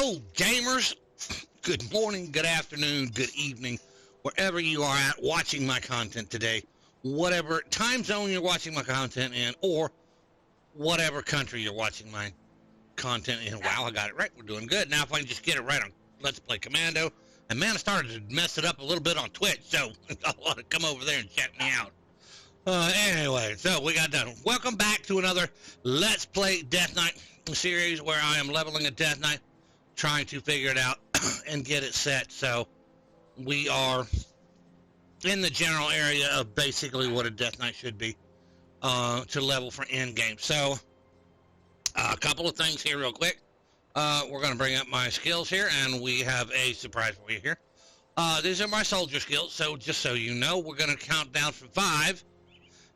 Hello, gamers. Good morning, good afternoon, good evening, wherever you are at watching my content today, whatever time zone you're watching my content in, or whatever country you're watching my content in. Wow, I got it right. We're doing good. Now, if I can just get it right on Let's Play Commando. And man, I started to mess it up a little bit on Twitch, so I want to come over there and check me out. Anyway, so we got done. Welcome back to another Let's Play Death Knight series where I am leveling a Death Knight, trying to figure it out and get it set. So we are in the general area of basically what a Death Knight should be to level for end game. So a couple of things here real quick. We're going to bring up my skills here, and we have a surprise for you here. These are my soldier skills, so just so you know, we're going to count down from 5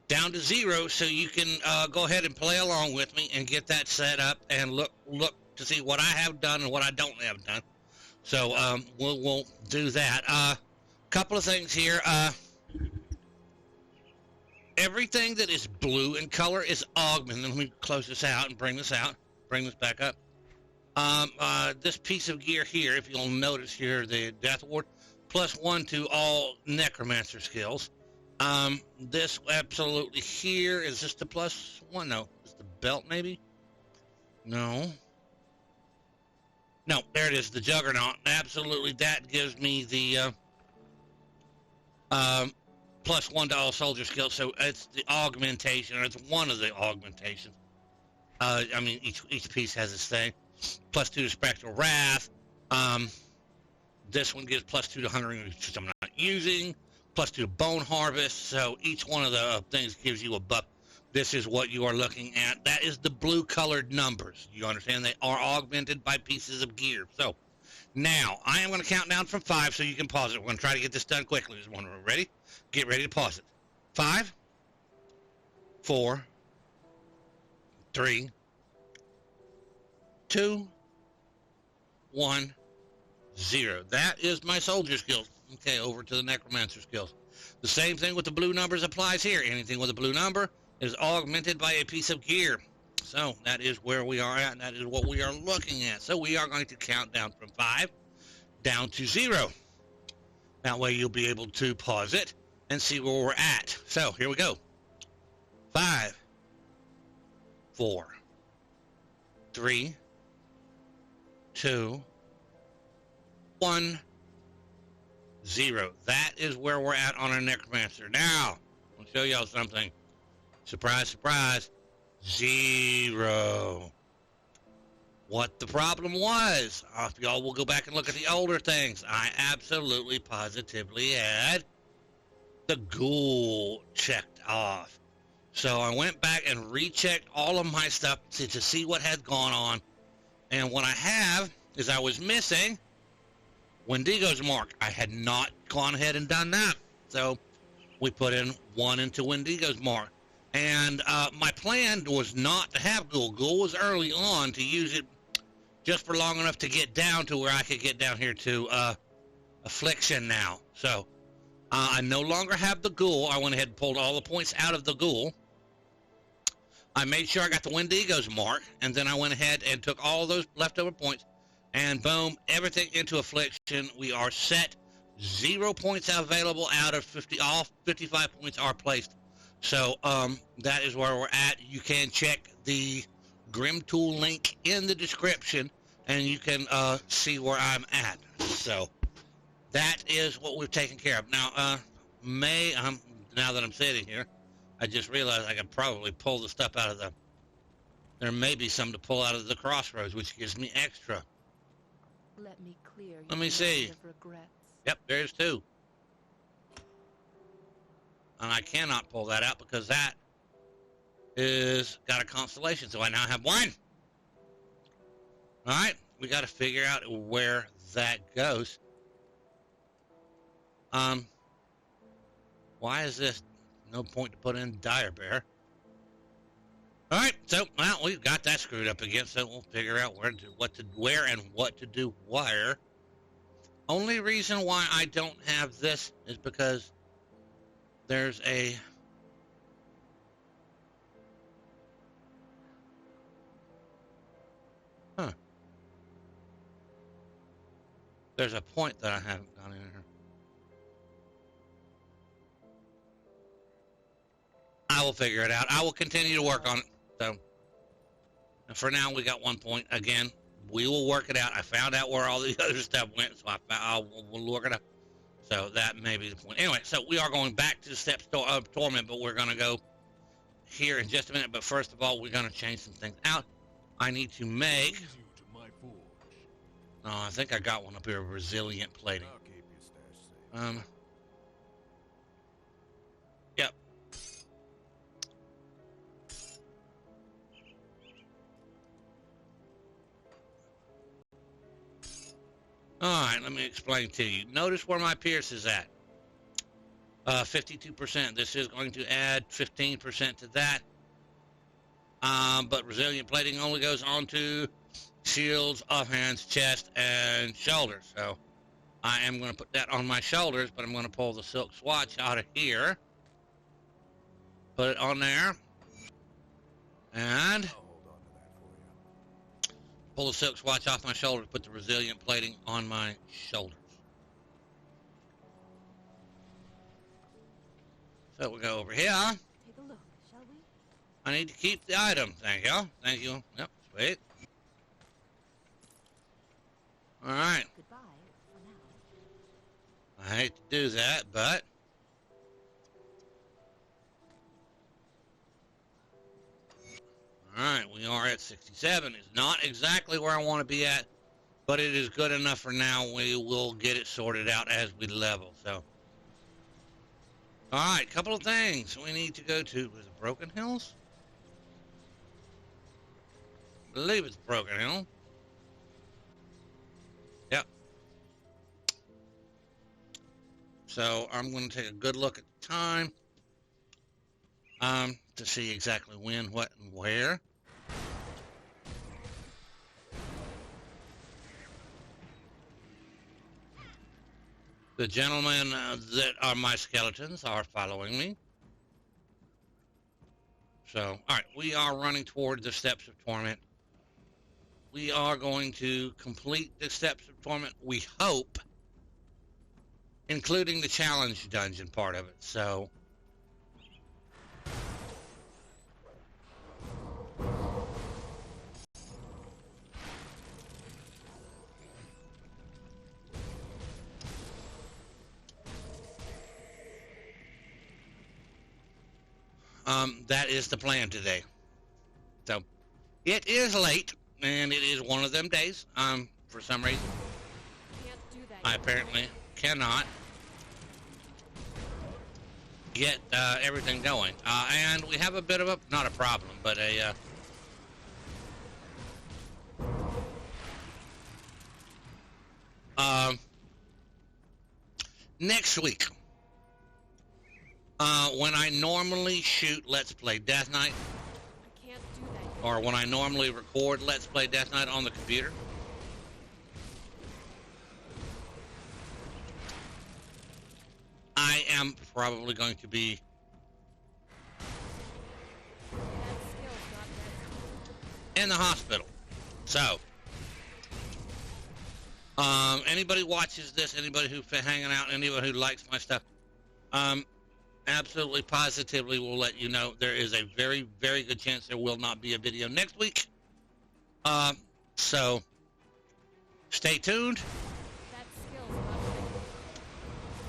down to 0, so you can go ahead and play along with me and get that set up and look to see what I have done and what I don't have done. So we'll do that. Couple of things here. Everything that is blue in color is augmented. Let me close this out and bring this out. Bring this back up. This piece of gear here, if you'll notice here, the Death Ward, +1 to all Necromancer skills. This absolutely here, is this the +1? No. Is the belt maybe? No. No, there it is, the Juggernaut. Absolutely, that gives me the +1 to all soldier skills, so it's the augmentation, or it's one of the augmentations. I mean, each piece has its thing. +2 to Spectral Wrath. This one gives +2 to Hungering, which I'm not using. +2 to Bone Harvest. So each one of the things gives you a buff. This is what you are looking at. That is the blue colored numbers. You understand? They are augmented by pieces of gear. So now I am going to count down from 5 so you can pause it. We're going to try to get this done quickly. Just one, ready? Get ready to pause it. 5, 4, 3, 2, 1, 0. That is my soldier skills. Okay, over to the Necromancer skills. The same thing with the blue numbers applies here. Anything with a blue number is augmented by a piece of gear. So that is where we are at, and that is what we are looking at. So we are going to count down from 5 down to 0. That way you'll be able to pause it and see where we're at. So here we go. 5, 4, 3, 2, 1, 0. That is where we're at on our Necromancer. Now, I'll show y'all something. Surprise, surprise. 0. What the problem was, if y'all will go back and look at the older things, I absolutely positively had the ghoul checked off. So I went back and rechecked all of my stuff to see what had gone on. And what I have is I was missing Wendigo's mark. I had not gone ahead and done that. So we put in 1 into Wendigo's mark. And my plan was not to have Ghoul. Ghoul was early on to use it just for long enough to get down to where I could get down here to Affliction now. So I no longer have the Ghoul. I went ahead and pulled all the points out of the Ghoul. I made sure I got the Wendigo's mark, and then I went ahead and took all those leftover points, and boom, everything into Affliction. We are set. 0 points available out of 50. All 55 points are placed. So that is where we're at. You can check the Grim Tool link in the description, and you can see where I'm at. So that is what we've taken care of. Now, now that I'm sitting here, I just realized I could probably pull the stuff out of the... There may be some to pull out of the crossroads, which gives me extra. Let me see. Yep, there's 2. And I cannot pull that out because that is got a constellation, so I now have 1. All right, we got to figure out where that goes. Why is this no point to put in Dire Bear? All right, so well, we've got that screwed up again, so we'll figure out where and what to do where. Only reason why I don't have this is because there's a There's a point that I haven't gone in here. I will figure it out. I will continue to work on it. So, and for now, we got 1 point. Again, we will work it out. I found out where all the other stuff went, so we'll work it out. So that may be the point. Anyway, so we are going back to the steps of Torment, but we're going to go here in just a minute. But first of all, we're going to change some things out. I need to make... Oh, I think I got one up here, resilient plating. Yep. Alright, let me explain to you. Notice where my Pierce is at. 52%. This is going to add 15% to that. But resilient plating only goes on to shields, offhands, chest, and shoulders. So I am going to put that on my shoulders, but I'm going to pull the silk swatch out of here. Put it on there. And pull the silk swatch off my shoulders, put the resilient plating on my shoulders. So we'll go over here. Take a look, shall we? I need to keep the item. Thank you. Thank you. Yep, sweet. Alright. Goodbye for now. I hate to do that, but... Alright, we are at 67. It's not exactly where I want to be at, but it is good enough for now. We will get it sorted out as we level, so... Alright, couple of things we need to go to. Was it Broken Hills? I believe it's Broken Hill. Yep. So I'm going to take a good look at the time to see exactly when, what, and where. The gentlemen that are my skeletons are following me. So, alright, we are running toward the Steps of Torment. We are going to complete the Steps of Torment, we hope, including the challenge dungeon part of it. So, that is the plan today. So, it is late, and it is one of them days. For some reason, Can't do that I yet. apparently cannot get everything going. And we have a bit of a, not a problem, but a, next week, when I normally shoot Let's Play Death Knight, I can't do that yet. or when I normally record Let's Play Death Knight on the computer, I am probably going to be That skill's not ready. in the hospital. So, anybody watches this, anybody who's hanging out, anybody who likes my stuff, absolutely positively will let you know there is a very, very good chance there will not be a video next week. So, stay tuned. That skill's not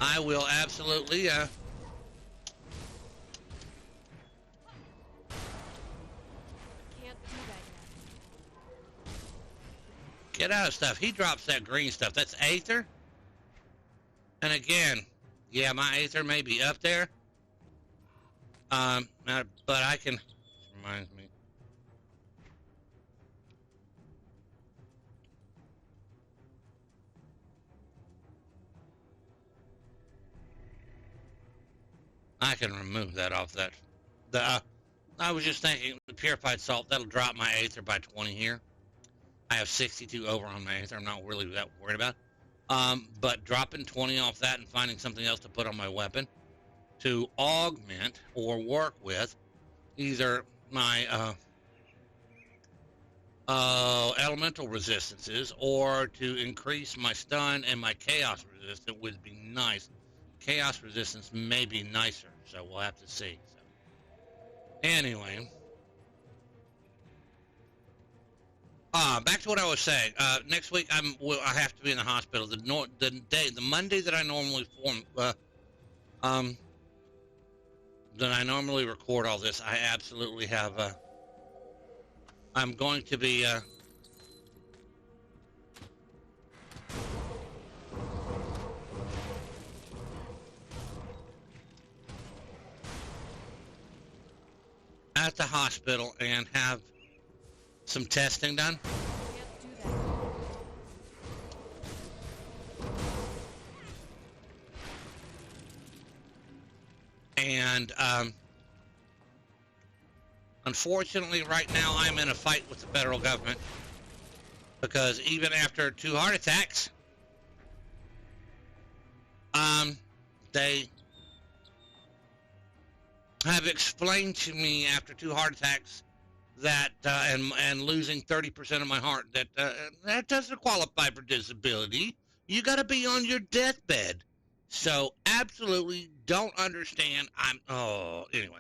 ready. I will absolutely, Can't do that yet. get out of stuff. He drops that green stuff. That's Aether. And again, yeah, my Aether may be up there. But I can, reminds me. I can remove that off that. I was just thinking, the purified salt, that'll drop my Aether by 20 here. I have 62 over on my Aether. I'm not really that worried about. But dropping 20 off that and finding something else to put on my weapon to augment or work with either my elemental resistances, or to increase my stun and my chaos resistance would be nice. Chaos resistance may be nicer, so we'll have to see. So, anyway, back to what I was saying. Next week I have to be in the hospital. The Monday that I normally that I normally record all this, I absolutely have. I'm going to be. At the hospital and have some testing done. Can't do that. And unfortunately, right now I'm in a fight with the federal government because even after 2 heart attacks, they have explained to me after 2 heart attacks that and losing 30% of my heart that doesn't qualify for disability. You got to be on your deathbed. So absolutely don't understand. Anyway.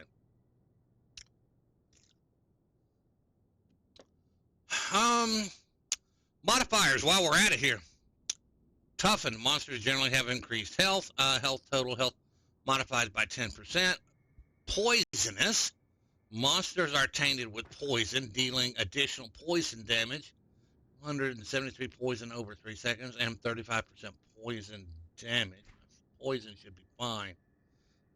Modifiers while we're at it here. Toughened monsters generally have increased health. Total health modified by 10%. Poisonous. Monsters are tainted with poison, dealing additional poison damage. 173 poison over 3 seconds and 35% poison damage. Poison should be fine.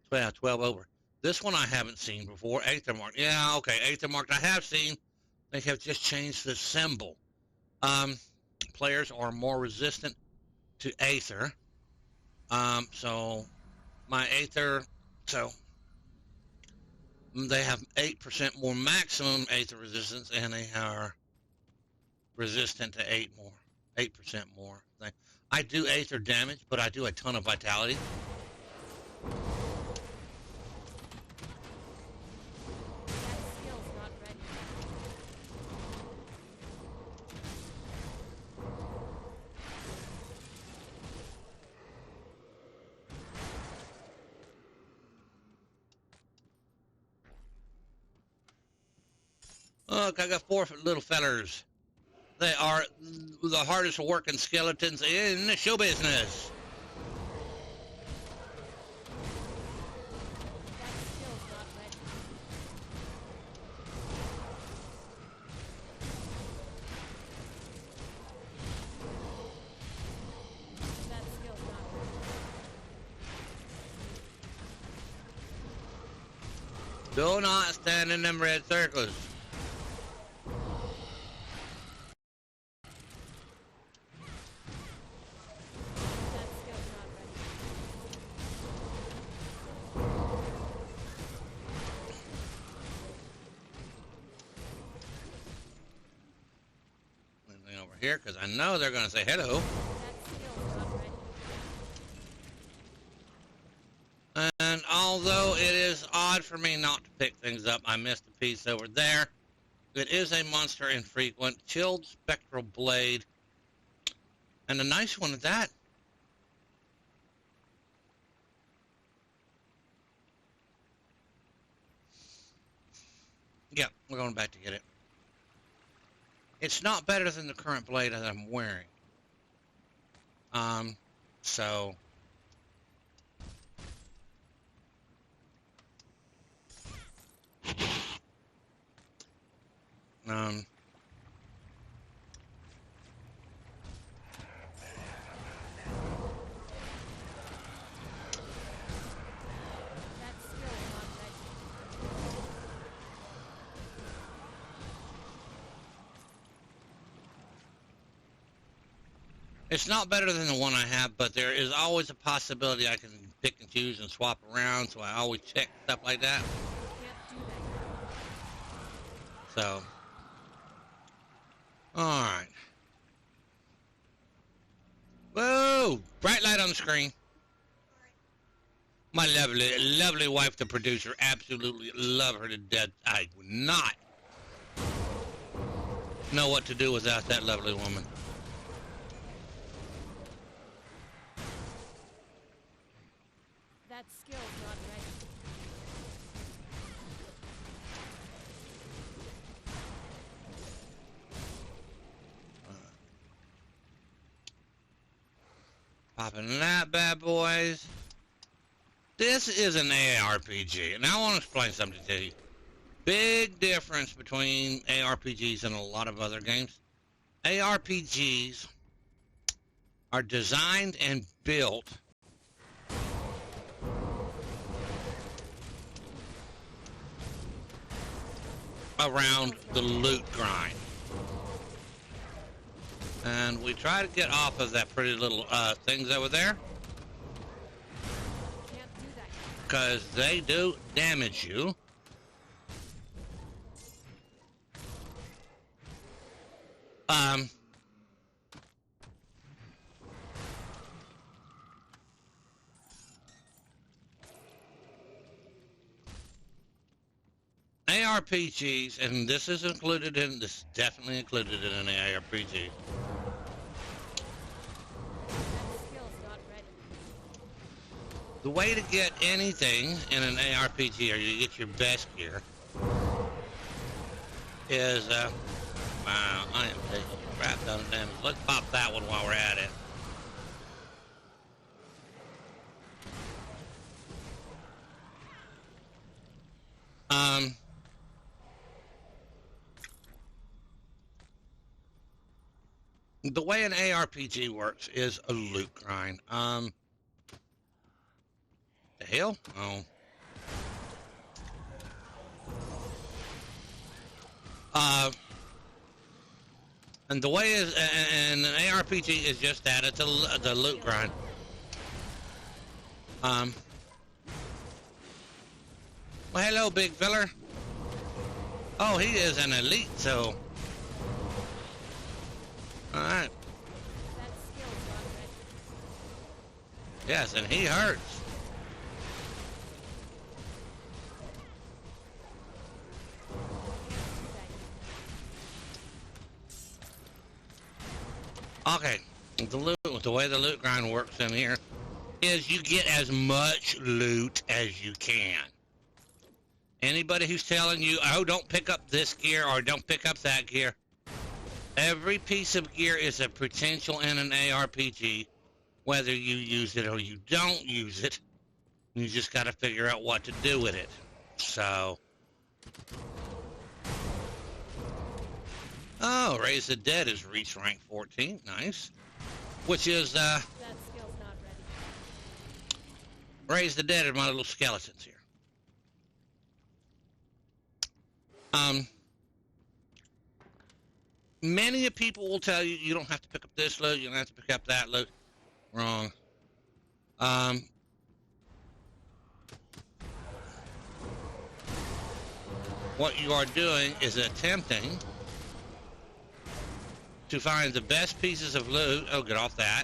12 over. This one I haven't seen before. Aethermark. Yeah, okay. Aethermark I have seen. They have just changed the symbol. Players are more resistant to Aether. So my Aether, they have 8% more maximum Aether resistance, and they are resistant to 8% more. I do Aether damage, but I do a ton of vitality. That skill's not ready. Look, I got 4 little fellers. They are the hardest working skeletons in the show business. That skill's not ready. That skill's not ready. Do not stand in them red circles. That skill's not ready. Anything over here? Because I know they're going to say hello. That skill's not ready. And although it is odd for me not to pick things up, I missed a piece over there. It is a monster infrequent, chilled spectral blade. And a nice one at that. Yeah, we're going back to get it. It's not better than the current blade that I'm wearing. So... That skill's not ready. It's not better than the one I have, but there is always a possibility I can pick and choose and swap around, so I always check stuff like that. Can't do that. So, alright. Whoa! Bright light on the screen. My lovely, lovely wife, the producer, absolutely love her to death. I would not know what to do without that lovely woman. That skill's not ready. Popping that bad boys. This is an ARPG, and I want to explain something to you. Big difference between ARPGs and a lot of other games. ARPGs are designed and built around the loot grind. And we try to get off of that pretty little things over there, Can't do that. because they do damage you. Um, ARPGs, and this is definitely included in an ARPG. That skill's not ready. The way to get anything in an ARPG, or you get your best gear, is, wow, I am taking a crap ton of damage. Let's pop that one while we're at it. The way an ARPG works is a loot grind. The hell? Oh. And the way is, and an ARPG is just that. It's the loot grind. Well, hello, big feller. Oh, he is an elite, so. Alright. That skill's not ready. Yes, and he hurts. Okay, the way the loot grind works in here is you get as much loot as you can. Anybody who's telling you, oh, don't pick up this gear or don't pick up that gear, every piece of gear is a potential in an ARPG, whether you use it or you don't use it. You just got to figure out what to do with it. So, oh, Raise the Dead has reached rank 14. Nice. Which is, That skill's not ready. Raise the Dead are my little skeletons here. Many people will tell you, you don't have to pick up this loot, you don't have to pick up that loot. Wrong. What you are doing is attempting to find the best pieces of loot. Oh, get off that.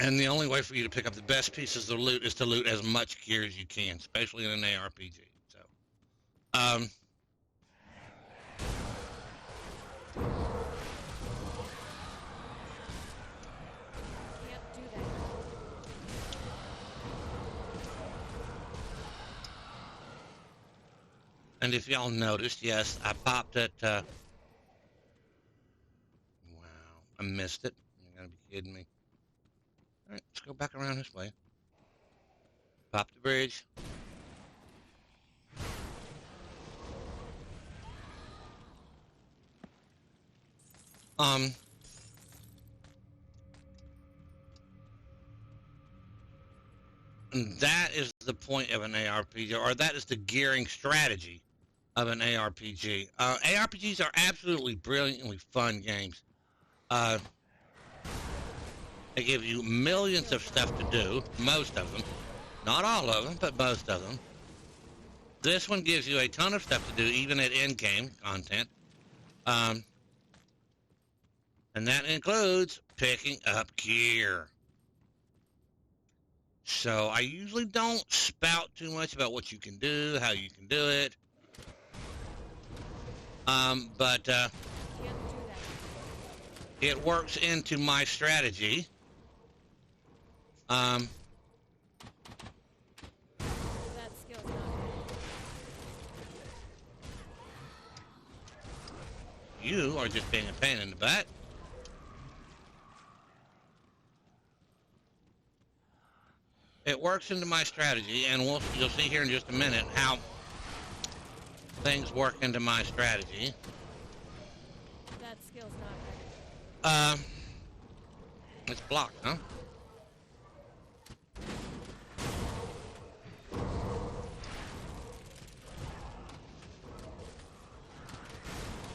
And the only way for you to pick up the best pieces of loot is to loot as much gear as you can, especially in an ARPG. So, Can't do that. and if y'all noticed, yes, I popped it. Wow, I missed it. You gotta be kidding me. All right, let's go back around this way. Pop the bridge. And that is the point of an ARPG, or that is the gearing strategy of an ARPG. ARPGs are absolutely brilliantly fun games. They give you millions of stuff to do, most of them. Not all of them, but most of them. This one gives you a ton of stuff to do, even at in-game content. And that includes picking up gear. So I usually don't spout too much about what you can do, how you can do it. But Can't do that. it works into my strategy. That skill's not ready. You are just being a pain in the butt. It works into my strategy, and you'll see here in just a minute how things work into my strategy. That skill's not ready. It's blocked, huh?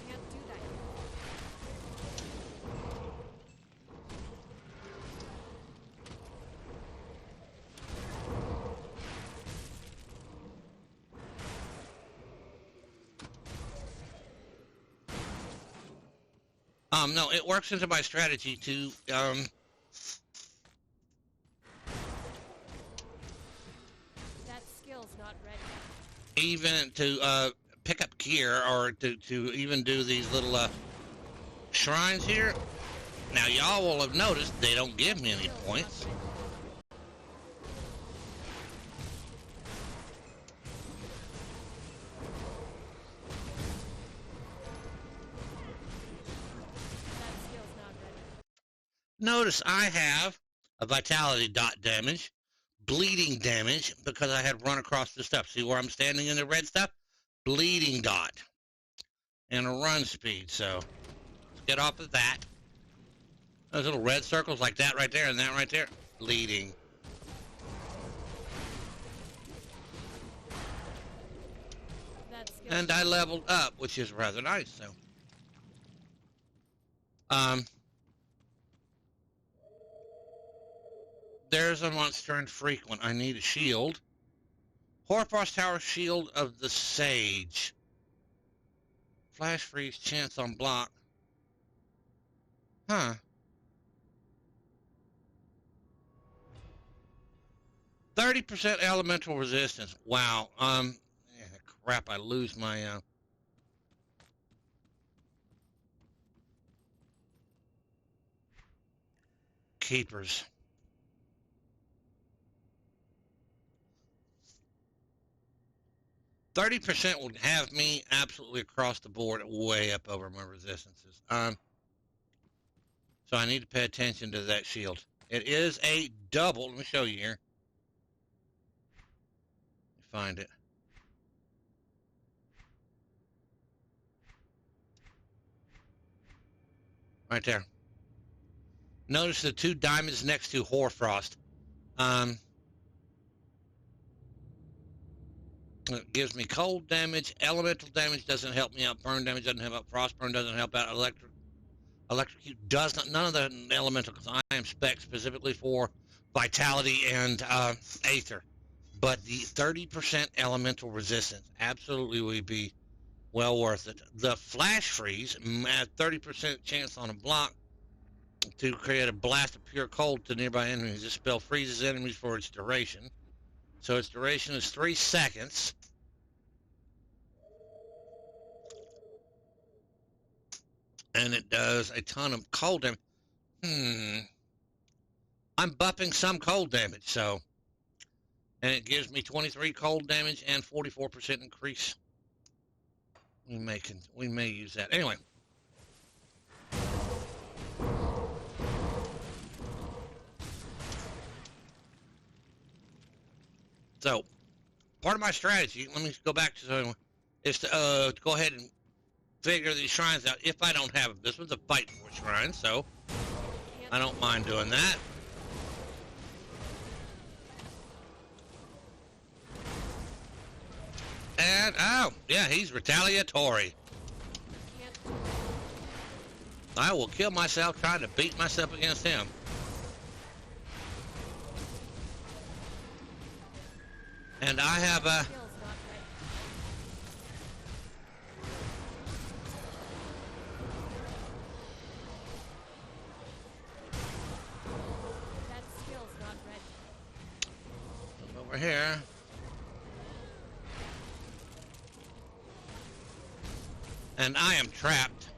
Can't do that. No, it works into my strategy to, That skill's not ready. even to, pick up gear or to even do these little, shrines here. Now, y'all will have noticed they don't give me any Skill's not points. ready. That skill's not ready. Notice I have a vitality dot damage, bleeding damage, because I had run across the stuff. See where I'm standing in the red stuff? Bleeding dot. And a run speed, so let's get off of that. Those little red circles like that right there and that right there. Bleeding. That skill's And I leveled up, which is rather nice, so. There's a monster infrequent. I need a shield. Hoarfrost Tower Shield of the Sage. Flash freeze, chance on block. Huh. 30% elemental resistance. Wow. Yeah, crap, I lose my, keepers. 30% would have me absolutely across the board, way up over my resistances. So I need to pay attention to that shield. It is a double. Let me show you here. Let me find it. Right there. Notice the two diamonds next to Hoarfrost. It gives me cold damage. Elemental damage doesn't help me out. Burn damage doesn't help out. Frostburn doesn't help out. Electrocute does not. None of the elemental, because I am spec specifically for vitality and aether. But the 30% elemental resistance absolutely would be well worth it. The flash freeze at 30% chance on a block to create a blast of pure cold to nearby enemies. This spell freezes enemies for its duration. So its duration is 3 seconds. And it does a ton of cold damage. I'm buffing some cold damage, so. And it gives me 23 cold damage and 44% increase. We may use that. Anyway. So, part of my strategy, let me go back to, is to go ahead and figure these shrines out if I don't have them. This one's a fight for shrine, so Can't I don't mind doing that. And, oh, yeah, he's retaliatory. can't do that. I will kill myself trying to beat myself against him. And I have a... Skill's not ready. That skill's not ready. over here. And I am trapped.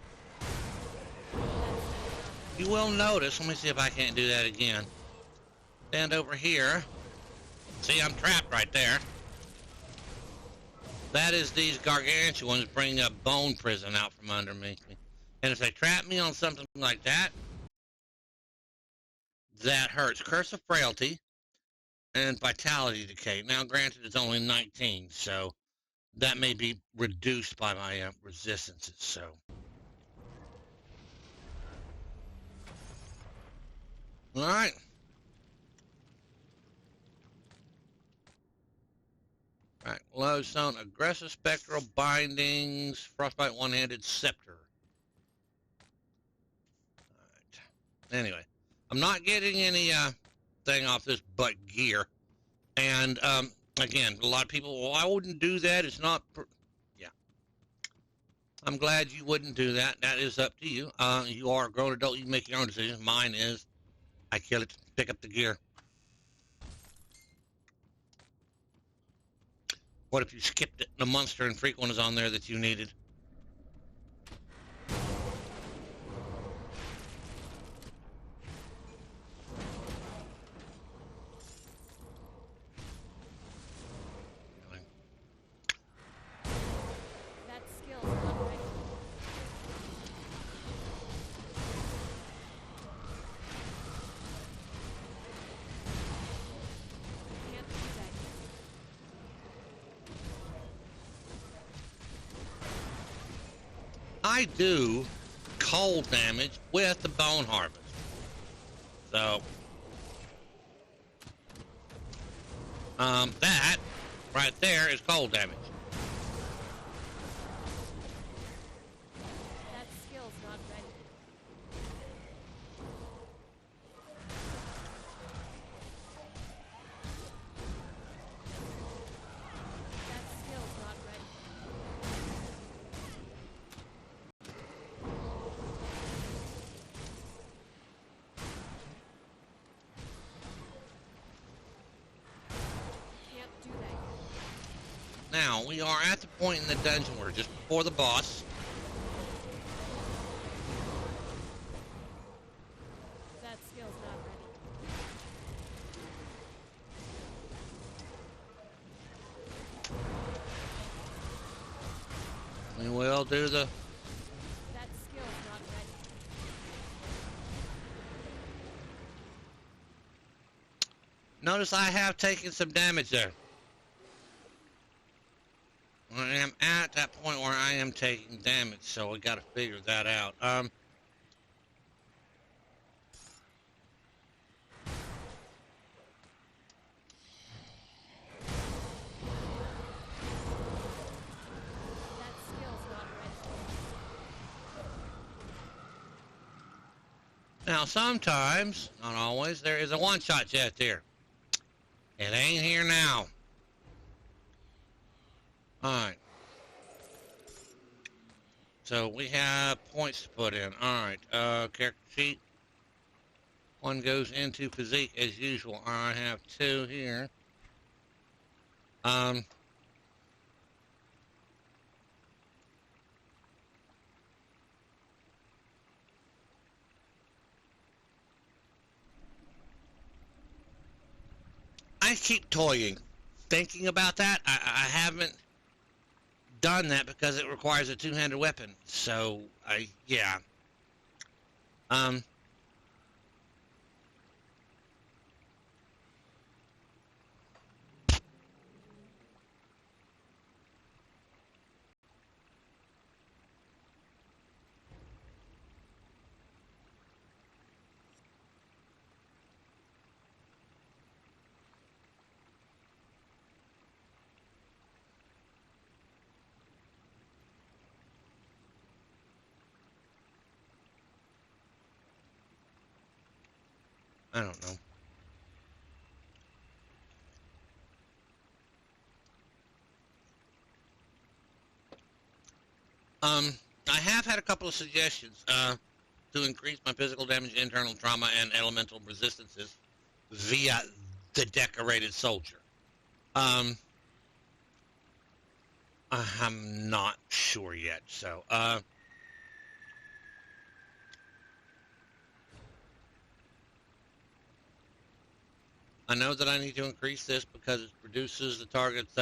You will notice, let me see if I can't do that again. Stand over here. See, I'm trapped right there. That is these gargantuans bringing a bone prison out from underneath me. And if they trap me on something like that, that hurts Curse of Frailty and Vitality Decay. Now, granted, it's only 19, so that may be reduced by my resistances, so. All right. All right, Lodestone, Aggressive Spectral Bindings, Frostbite One-Handed Scepter. All right. Anyway, I'm not getting any thing off this but gear. And, again, a lot of people, well, I wouldn't do that. It's not, yeah. I'm glad you wouldn't do that. That is up to you. You are a grown adult. You make your own decisions. Mine is, I kill it, pick up the gear. What if you skipped it and a monster and freak one is on there that you needed? That skill's not ready. Can't do that yet. I do cold damage with the Bone Harvest. So, that right there is cold damage. That skill's not ready. That skill's not ready. Can't do that yet. Now, we are at the point in the dungeon where just before the boss. That skill's not ready. We will do the... That skill's not ready. Notice I have taken some damage there. I am at that point where I am taking damage, so we got to figure that out. That skill's not ready. Now, sometimes, not always, there is a one-shot chest here. It ain't here now. Alright. So, we have points to put in. Alright, character sheet. One goes into physique as usual. I have two here. I keep toying, thinking about that. I haven't done that because it requires a two-handed weapon. So, yeah. I don't know. I have had a couple of suggestions to increase my physical damage, internal trauma, and elemental resistances via the Decorated Soldier. Um, I'm not sure yet. So, I know that I need to increase this because it reduces the target's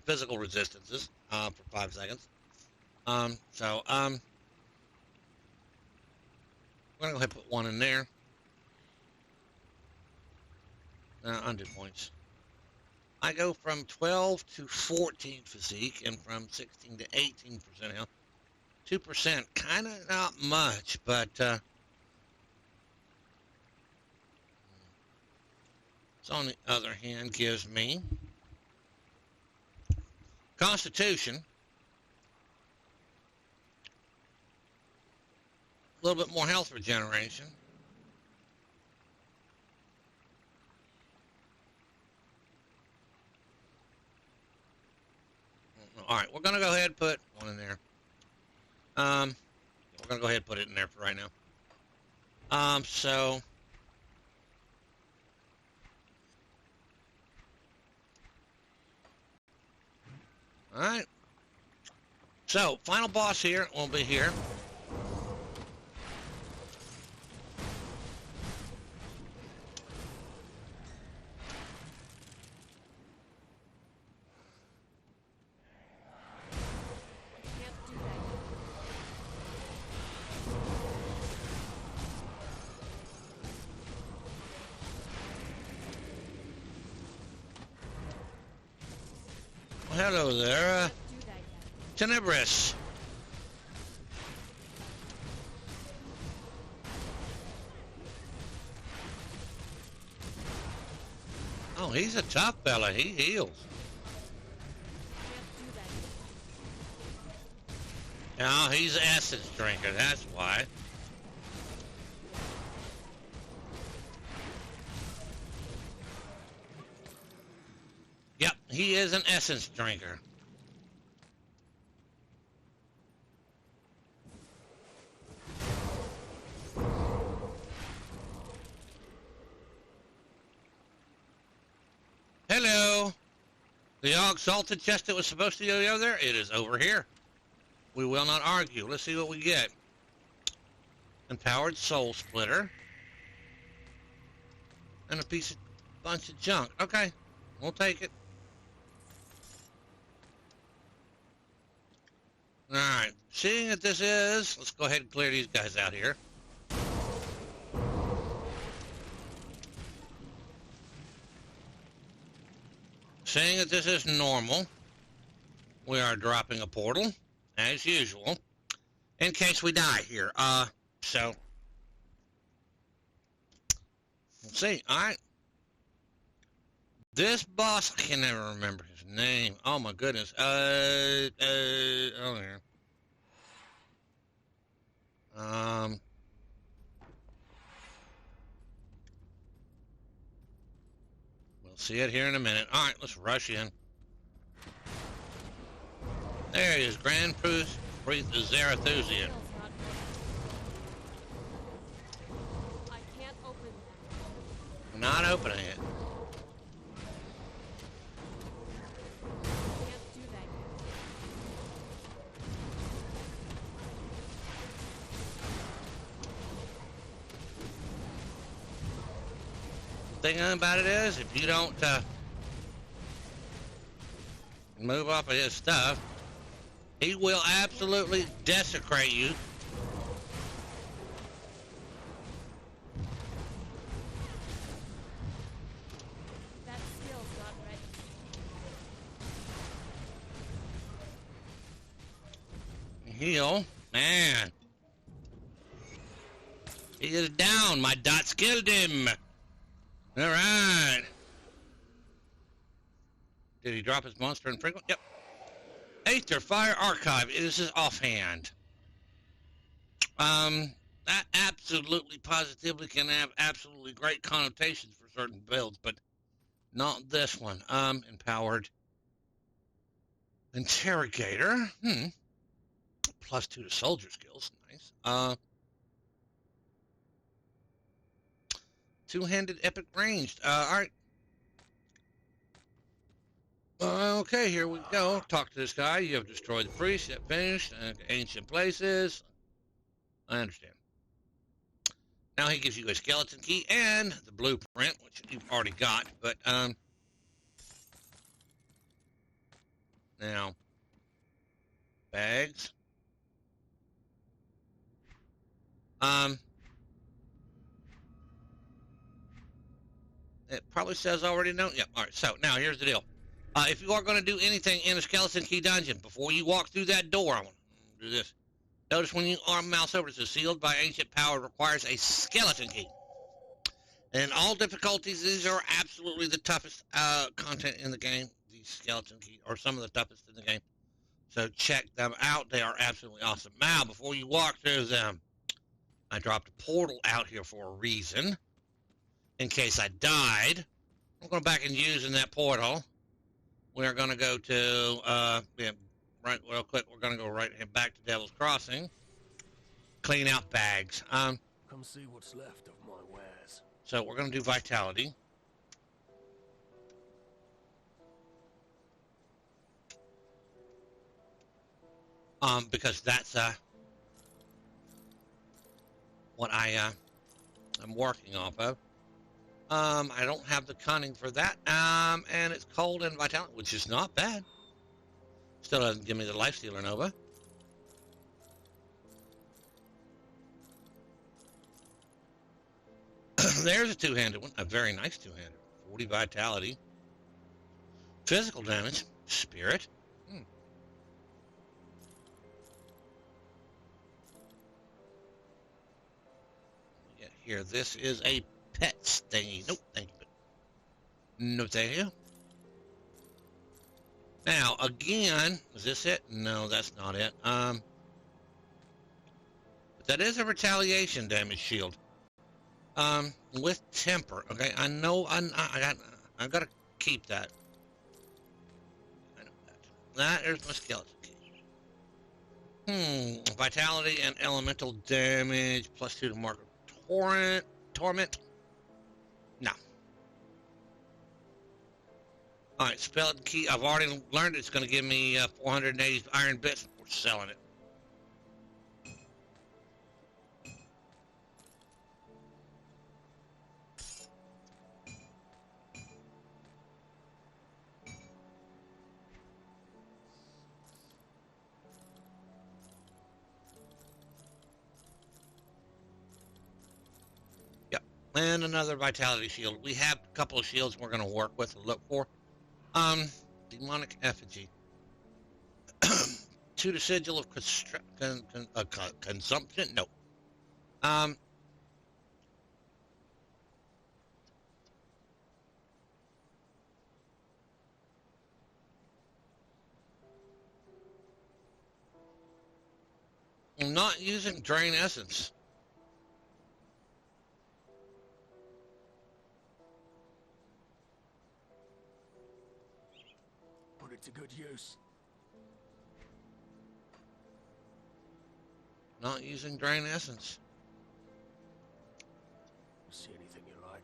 physical resistances for 5 seconds. We're gonna go ahead and put one in there. Undo points. I go from 12 to 14 physique and from 16 to 18% health. 2%, kind of not much, but this on the other hand gives me Constitution, a little bit more health regeneration. All right, we're going to go ahead and put one in there. We're going to go ahead and put it in there for right now. So all right. So final boss here will be here. Can't do that. Well, hello there, Can't do that yet. Tenebris. Oh, he's a tough fella. He heals. Can't do that yet. No, he's an essence drinker. That's why. Yep, he is an essence drinker. Hello. The Yogg salted chest that was supposed to go over there, it is over here. We will not argue. Let's see what we get. Empowered Soul Splitter. And a bunch of junk. Okay, we'll take it. Alright, seeing that this is, let's go ahead and clear these guys out here. Seeing that this is normal, we are dropping a portal, as usual, in case we die here. So, let's see. Alright. This boss, I can never remember his name. Oh my goodness. Oh there. We'll see it here in a minute. Alright, let's rush in. There he is, Grand Priest Zarathusian. Skill's not ready. I can't open that. Not opening it. Can't do that yet. Thing about it is, if you don't move off of his stuff, he will absolutely desecrate you. That skill's not ready. Heal. Man. He is down. My dots killed him. Alright. Did he drop his monster infrequent? Yep. Aether Fire Archive. This is offhand. That absolutely positively can have absolutely great connotations for certain builds, but not this one. Empowered Interrogator. +2 to soldier skills. Nice. Two-handed epic ranged. Alright. Okay, here we go. Talk to this guy. You have destroyed the priest. Yet finished. Ancient places. I understand. Now he gives you a skeleton key and the blueprint, which you've already got. But now bags. It probably says already no. Yep. All right. So now here's the deal. If you are going to do anything in a skeleton key dungeon, before you walk through that door, I want to do this. Notice when you arm mouse over, it says sealed by ancient power, requires a skeleton key. In all difficulties, these are absolutely the toughest content in the game. These skeleton keys are some of the toughest in the game. So check them out. They are absolutely awesome. Now, before you walk through them, I dropped a portal out here for a reason. In case I died, I'm going back and using that portal. We're going to go to, right real quick, we're going to go right back to Devil's Crossing. Clean out bags. Come see what's left of my wares. So we're going to do Vitality. Because that's, what I'm working off of. I don't have the cunning for that. And it's cold and vitality, which is not bad. Still doesn't give me the Lifestealer Nova. There's a two-handed one, a very nice two-handed. 40 vitality. Physical damage, spirit. Yeah, here, this is a pet thingy. Nope, thank you. No, thank you. Now, again, is this it? No, that's not it. But that is a retaliation damage shield. With temper. Okay, I know I gotta keep that. I know that. There's my skeleton key. Vitality and elemental damage +2 to mark torment. No. Alright, skeleton key. I've already learned it's gonna give me 480 iron bits. We're selling it. And another vitality shield. We have a couple of shields we're going to work with and look for. Demonic effigy. 2 to sigil of consumption. No. I'm not using drain essence. Put it to good use. Not using drain essence. See anything you like?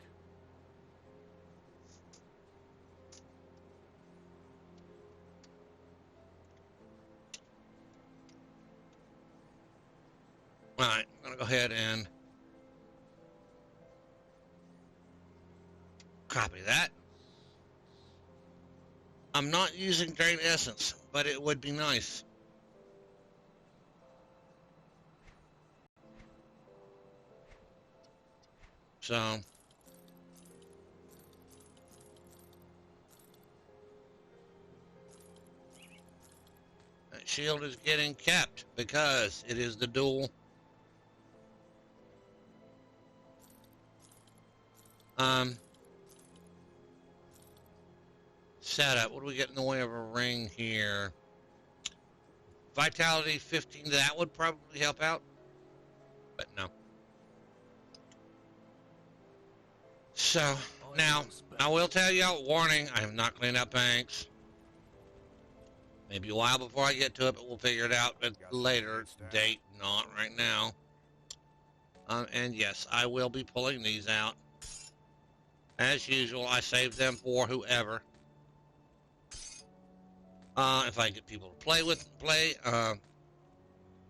Alright, I'm going to go ahead and copy that. I'm not using drain essence, but it would be nice. So, that shield is getting kept because it is the dual. Setup. What do we get in the way of a ring here? Vitality 15. That would probably help out, but no. So now I will tell y'all, warning: I have not cleaned up banks. Maybe a while before I get to it, but we'll figure it out at a later date, not right now. And yes, I will be pulling these out. As usual, I save them for whoever. If I get people to play,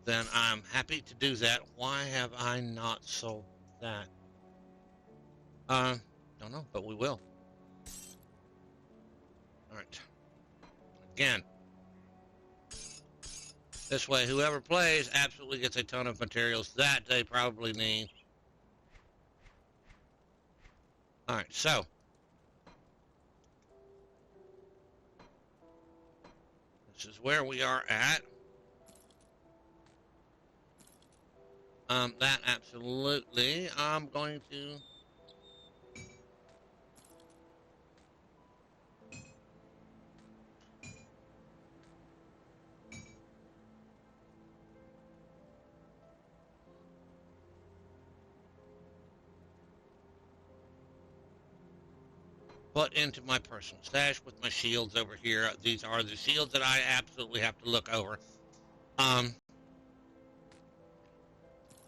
then I'm happy to do that. Why have I not sold that? Don't know, but we will. All right. Again, this way, whoever plays absolutely gets a ton of materials that they probably need. All right, so this is where we are at. That absolutely, I'm going to. Put into my personal stash with my shields over here. These are the shields that I absolutely have to look over.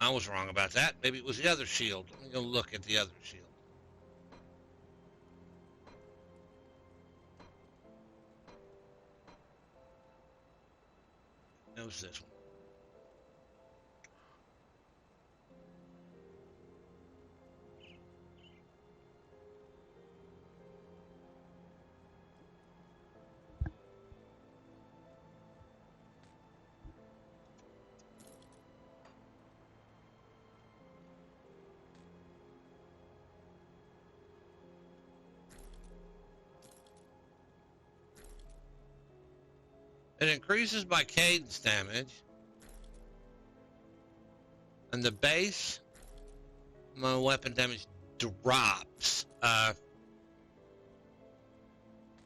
I was wrong about that. Maybe it was the other shield. Let me go look at the other shield. It was this one. It increases by cadence damage. And the base, my weapon damage drops.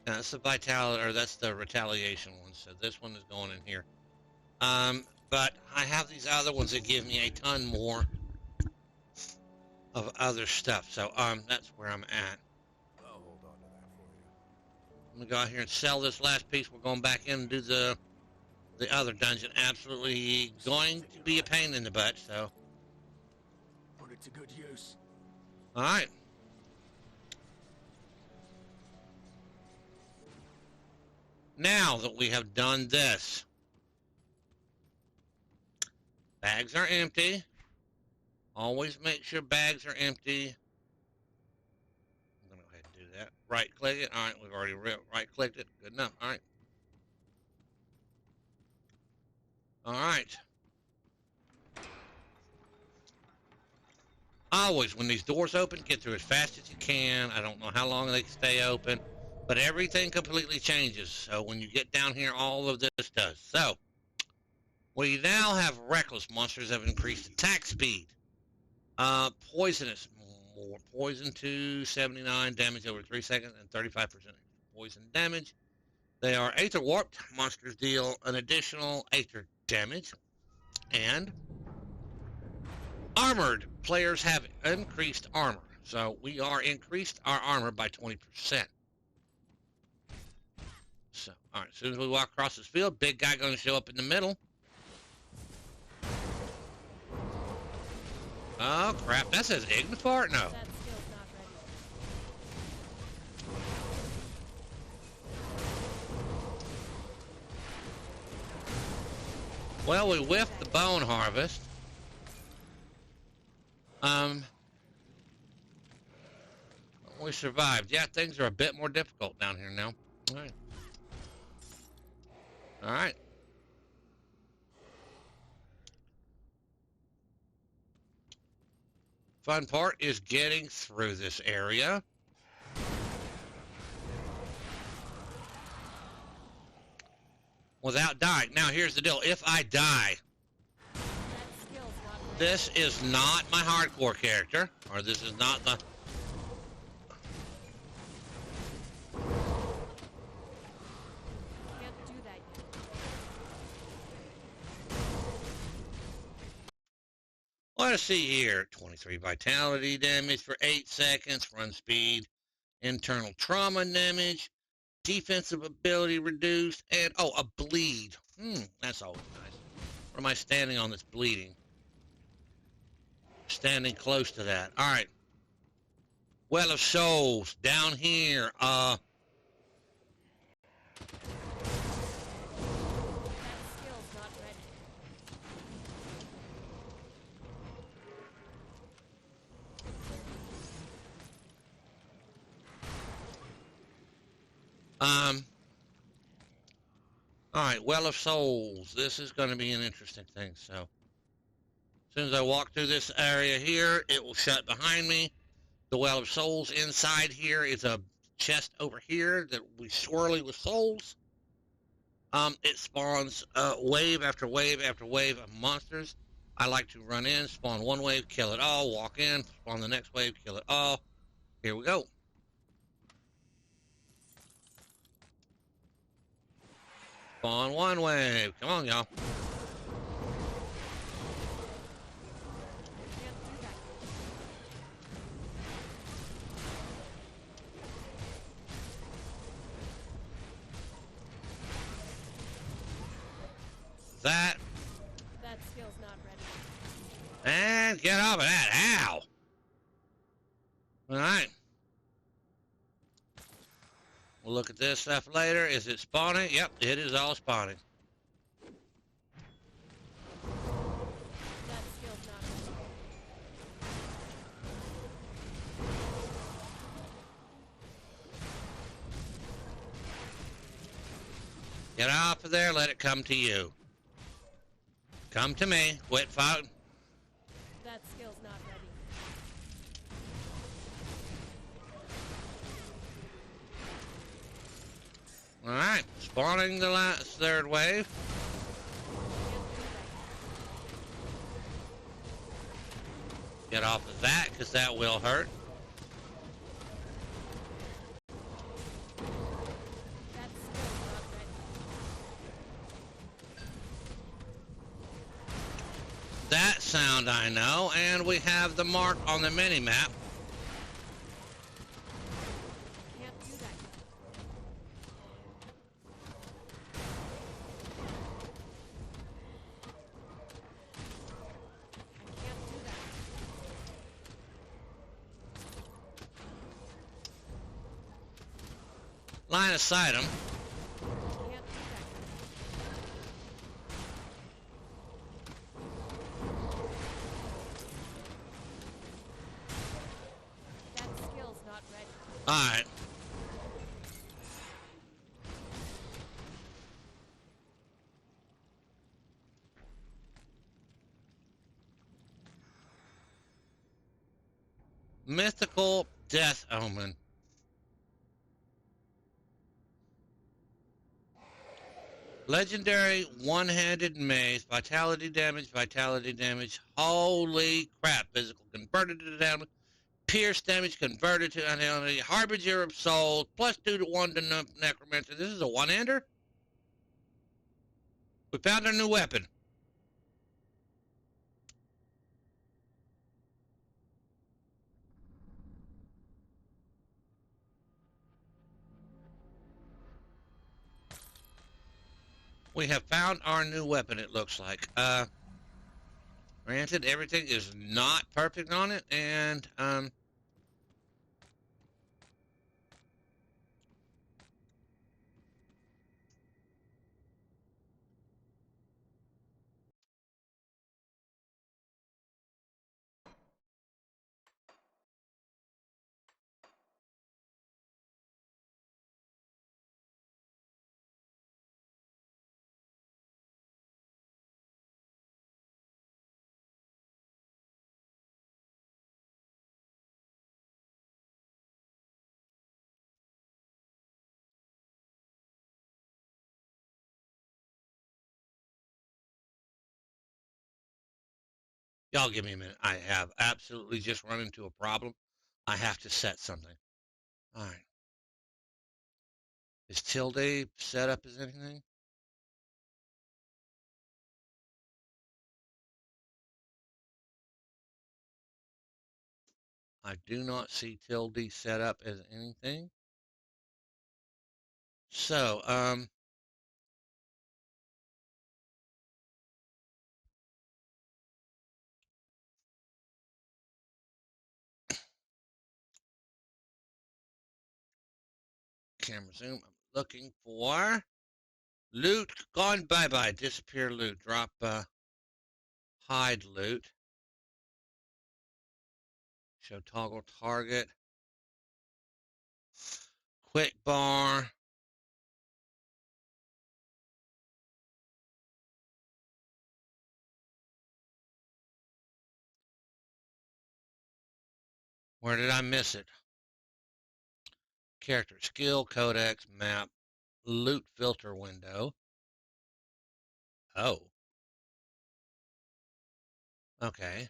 That's the vitality, or that's the retaliation one. So this one is going in here. But I have these other ones that give me a ton more of other stuff. So that's where I'm at. I'll hold on to that for you. I'm gonna go out here and sell this last piece. We're going back in and do the other dungeon. Absolutely going to be a pain in the butt. So. Put it to good use. All right. Now that we have done this, bags are empty. Always make sure bags are empty. I'm going to go ahead and do that. Right click it. All right, we've already right clicked it. Good enough. All right. All right. Always, when these doors open, get through as fast as you can. I don't know how long they stay open, but everything completely changes. So when you get down here, all of this does. So we now have reckless monsters have increased attack speed. Poisonous, more poison to 79 damage over 3 seconds and 35% poison damage. They are Aether Warped. Monsters deal an additional Aether damage. And Armored. Players have increased armor. So we are increased our armor by 20%. So, all right, as soon as we walk across this field, big guy going to show up in the middle. Oh, crap. That says Ignifort? No. That skill's not ready. Well, we whiffed the Bone Harvest. We survived. Yeah, things are a bit more difficult down here now. All right. All right. Fun part is getting through this area. Without dying. Now, here's the deal. If I die, That skill's not ready. this is not my hardcore character, or this is not the... Can't do that yet. Let's see here. 23 vitality damage for 8 seconds. Run speed. Internal trauma damage. Defensive ability reduced. And, oh, a bleed. That's always nice. What am I standing on that's bleeding? Standing close to that. All right. Well of Souls. Down here. Um, all right, Well of Souls. This is going to be an interesting thing. So, as soon as I walk through this area here, it will shut behind me. The Well of Souls inside here is a chest over here that we swirly with souls. It spawns wave after wave after wave of monsters. I like to run in, spawn one wave, kill it all, walk in, spawn the next wave, kill it all. Here we go. Spawn one wave. Come on, y'all. Can't do that. That. That skill's not ready. And get off of that. Ow. All right. We'll look at this stuff later. Is it spawning? Yep, it is all spawning. That skill's not ready. Get off of there. Let it come to you. Come to me. Quit fighting. That skill's not ready. All right. Spawning the last third wave. Can't do that. Get off of that, because that will hurt. That skill's not ready. That sound I know, and we have the mark on the mini-map. Can't do that. I can't do that. Line of sight them. Can't do that. That skill's not ready. All right. Mythical Death Omen. Legendary one-handed mace. Vitality damage. Holy crap. Physical converted to damage. Pierce damage converted to unhealthy. Harbinger of Souls. Plus 2 to 1 to Necromancer. This is a one-hander? We found our new weapon. We have found our new weapon, it looks like. Granted, everything is not perfect on it, and, y'all give me a minute. I have absolutely just run into a problem. I have to set something. All right. Is Tilde set up as anything? I do not see Tilde set up as anything. So, camera zoom. I'm looking for loot gone bye-bye. Disappear loot. Drop, hide loot. Show toggle target. Quick bar. Where did I miss it? Character, skill, codex, map, loot filter window. Oh. Okay.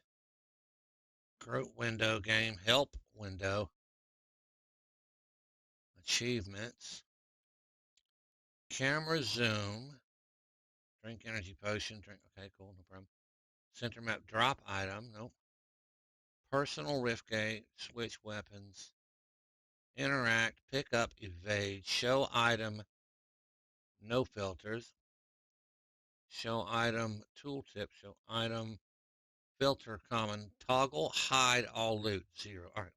Group window, game, help window, achievements, camera zoom, drink energy potion, drink, okay, cool, no problem. Center map, drop item, nope. Personal rift gate, switch weapons, interact, pick up, evade, show item, no filters, show item, tooltip, show item, filter common, toggle, hide all loot, 0. All right.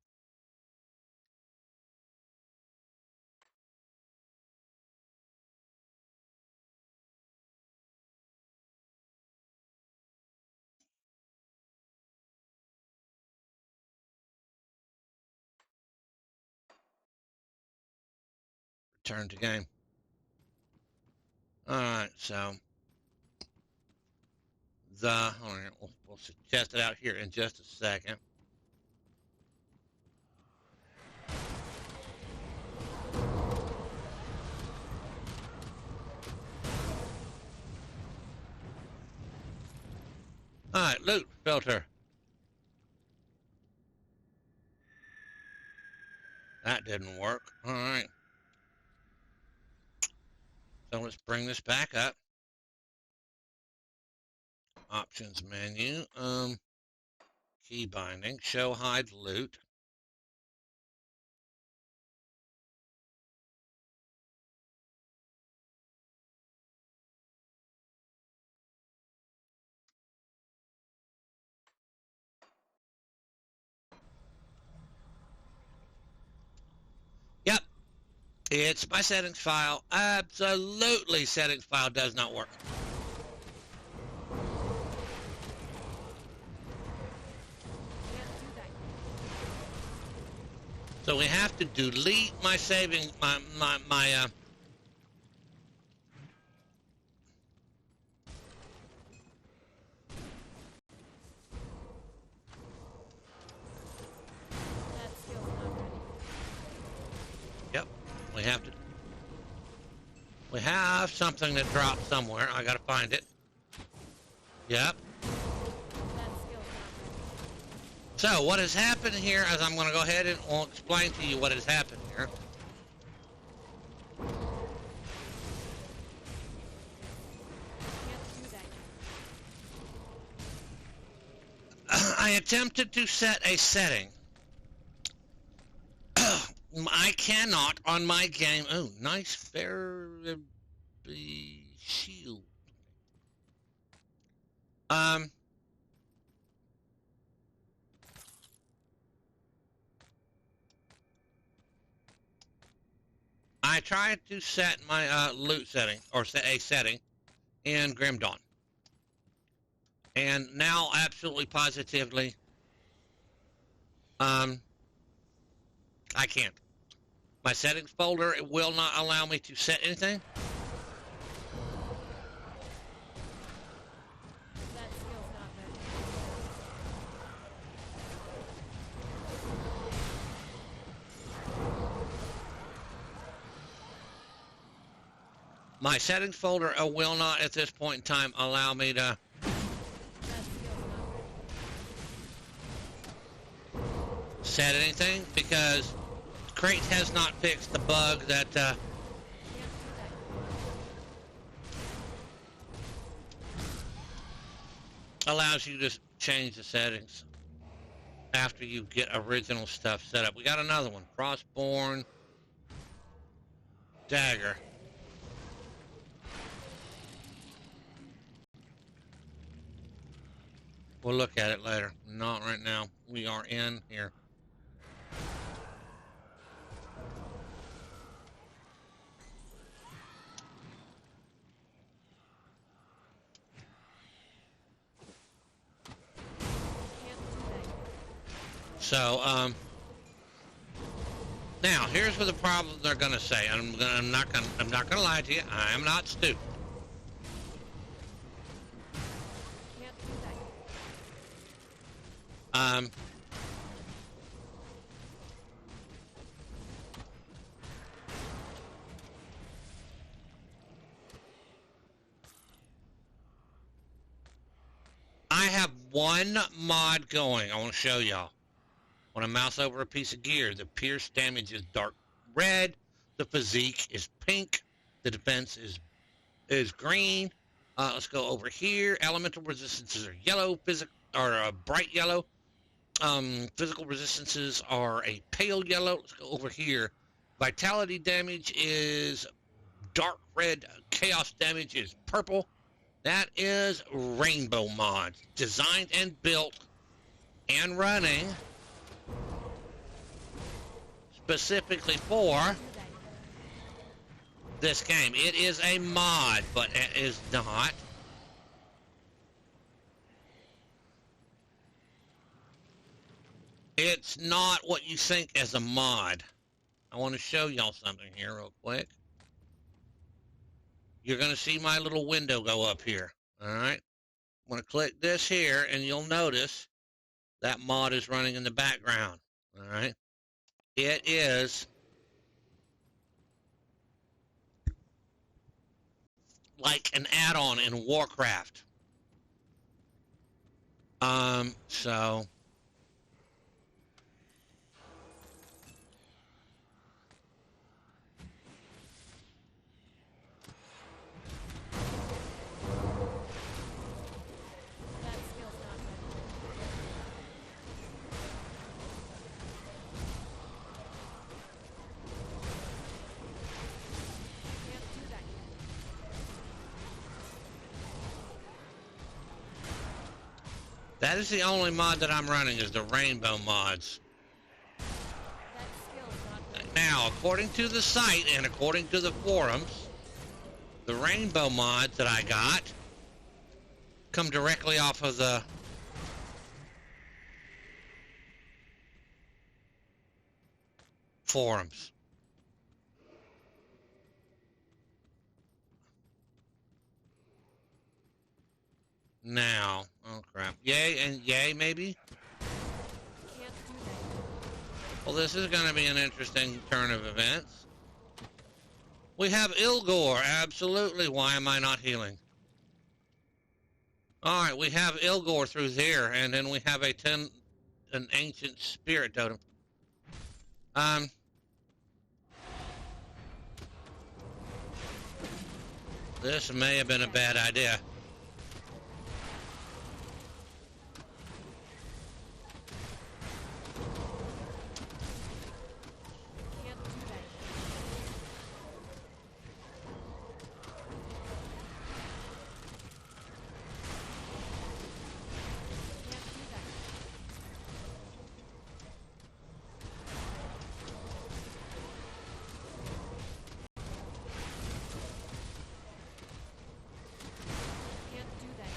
Return to game. All right, so hold on, we'll test it out here in just a second. All right, loot filter. That didn't work. All right. So let's bring this back up. Options menu. Key binding. Show hide loot. Yep. It's my settings file. Absolutely, settings file does not work. So we have to delete my saving, my Yep. We have something that dropped somewhere. I gotta find it. Yep. So what has happened here, as I'm going to go ahead and I'll explain to you what has happened here. I attempted to set a setting. I cannot on my game. Oh, nice fair shield. I tried to set my loot setting, or set a setting in Grim Dawn. And now, absolutely positively, I can't. My settings folder, it will not allow me to set anything. My settings folder will not, at this point in time, allow me to set anything because Crate has not fixed the bug that allows you to change the settings after you get original stuff set up. We got another one, Frostborn Dagger. We'll look at it later. Not right now. We are in here. So, now here's what the problem they're gonna say. I'm not gonna lie to you. I am not stupid. one mod going. I want to show y'all. When I mouse over a piece of gear, the pierce damage is dark red, the physique is pink, the defense is green. Let's go over here. Elemental resistances are yellow, bright yellow. Physical resistances are a pale yellow. Let's go over here. Vitality damage is dark red. Chaos damage is purple. That is Rainbow Mod, designed and built and running specifically for this game. It is a mod, but it is not. It's not what you think as a mod. I want to show y'all something here real quick. You're going to see my little window go up here. All right. I'm going to click this here, and you'll notice that mod is running in the background. All right. It is like an add-on in Warcraft. So That skill's not ready. Can't do that yet. that is the only mod that I'm running is the Rainbow mods. That skill is not ready. Now, according to the site and according to the forums, the Rainbow mods that I got come directly off of the forums. Now, oh crap. Yay and yay maybe? Can't do that. Well, this is going to be an interesting turn of events. We have Ilgor, absolutely. Why am I not healing? All right, we have Ilgor through there, and then we have an ancient spirit totem. This may have been a bad idea. Can't do that. Can't do that. Can't do that.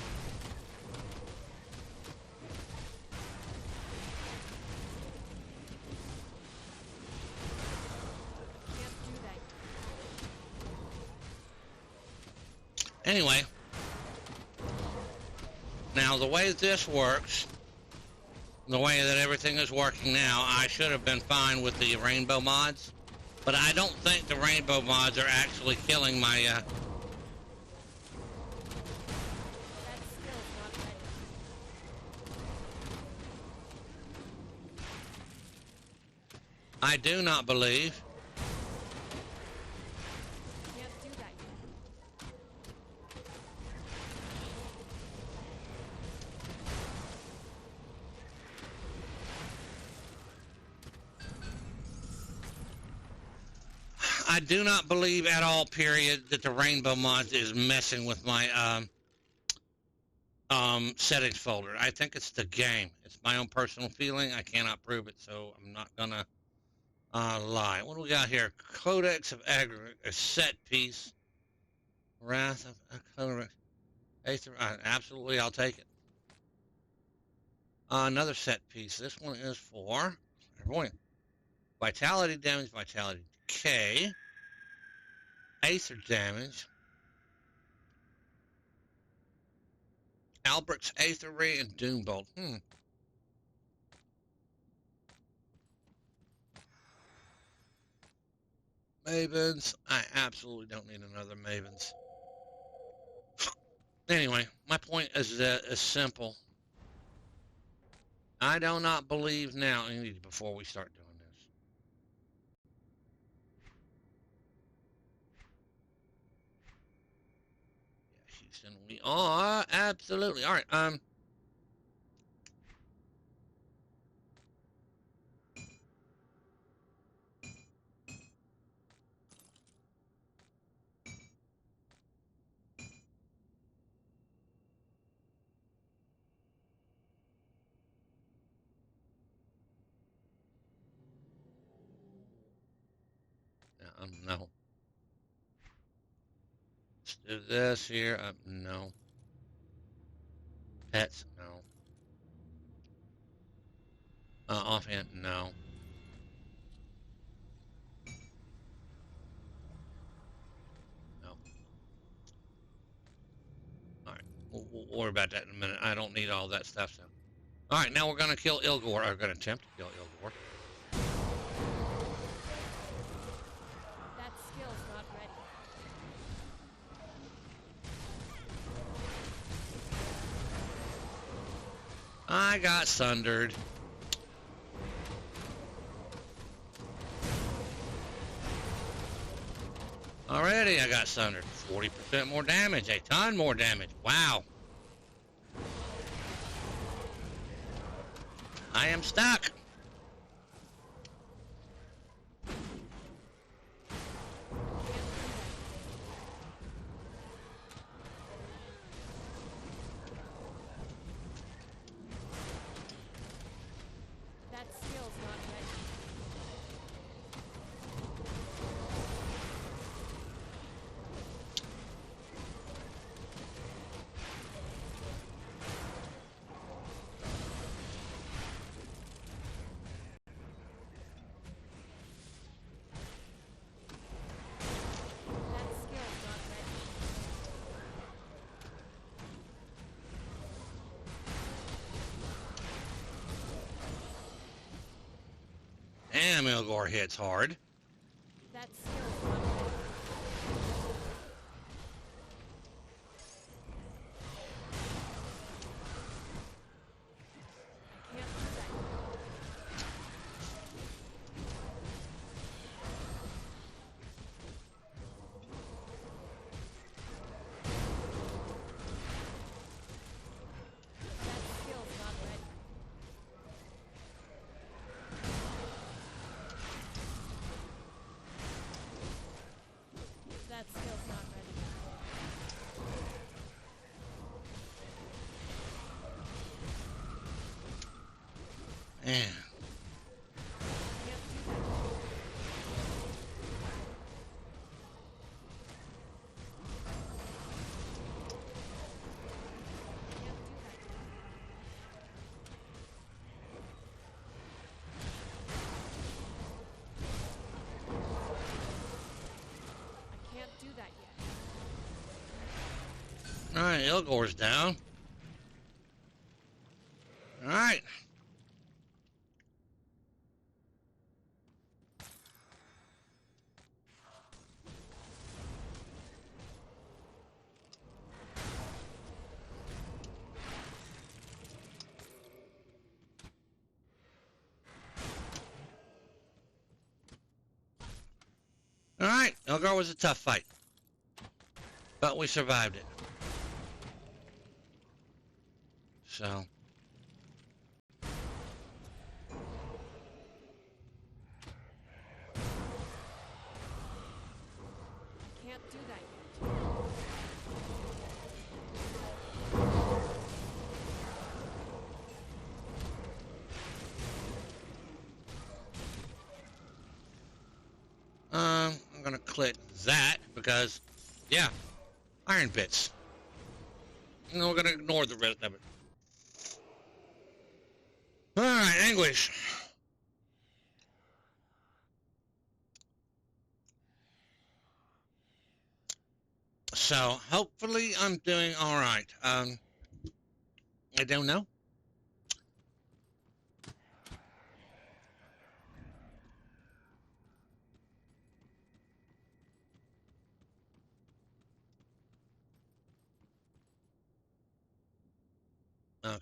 Can't do that. Anyway, now the way this works, the way that everything is working now, I should have been fine with the Rainbow mods, but I don't think the Rainbow mods are actually killing my, That skill is not ready. I do not believe. Can't do that yet. I do not believe at all, period, that the Rainbow mods is messing with my settings folder. I think it's the game. It's my own personal feeling. I cannot prove it, so I'm not gonna lie. What do we got here? Codex of Aggregate, a set piece. Wrath of Codex. Aether, absolutely, I'll take it. Another set piece. This one is for vitality damage, vitality decay, Aether damage, Albrecht's Aether Ray, and Doombolt. Mavens. I absolutely don't need another Mavens. Anyway, my point is simple. I do not believe now, before we start doing this. Yeah, Houston, we are absolutely. All right, no. Let's do this here. No. Pets, no. Offhand, no. No. All right, we'll worry about that in a minute. I don't need all that stuff, so. All right, now we're gonna kill Ilgor. Or we're gonna attempt to kill Ilgor. That skill's not ready. I got sundered. Already I got sundered. 40% more damage. A ton more damage. Wow. I am stuck. That skill's not ready. That skill's not ready. Damn, Ilgor hits hard. That skill's not ready. I can't do that. That skill's not ready. That skill's not ready. Man. Can't do that. Can't do that. I can't do that yet. Alright, Ilgor's down. Alright. Alright, Ilgor was a tough fight. But we survived it. So. Can't do that yet. I'm gonna click that because, yeah, iron bits. And we're gonna ignore the rest of it. Alright, Anguish. So, hopefully I'm doing alright. I don't know. Okay.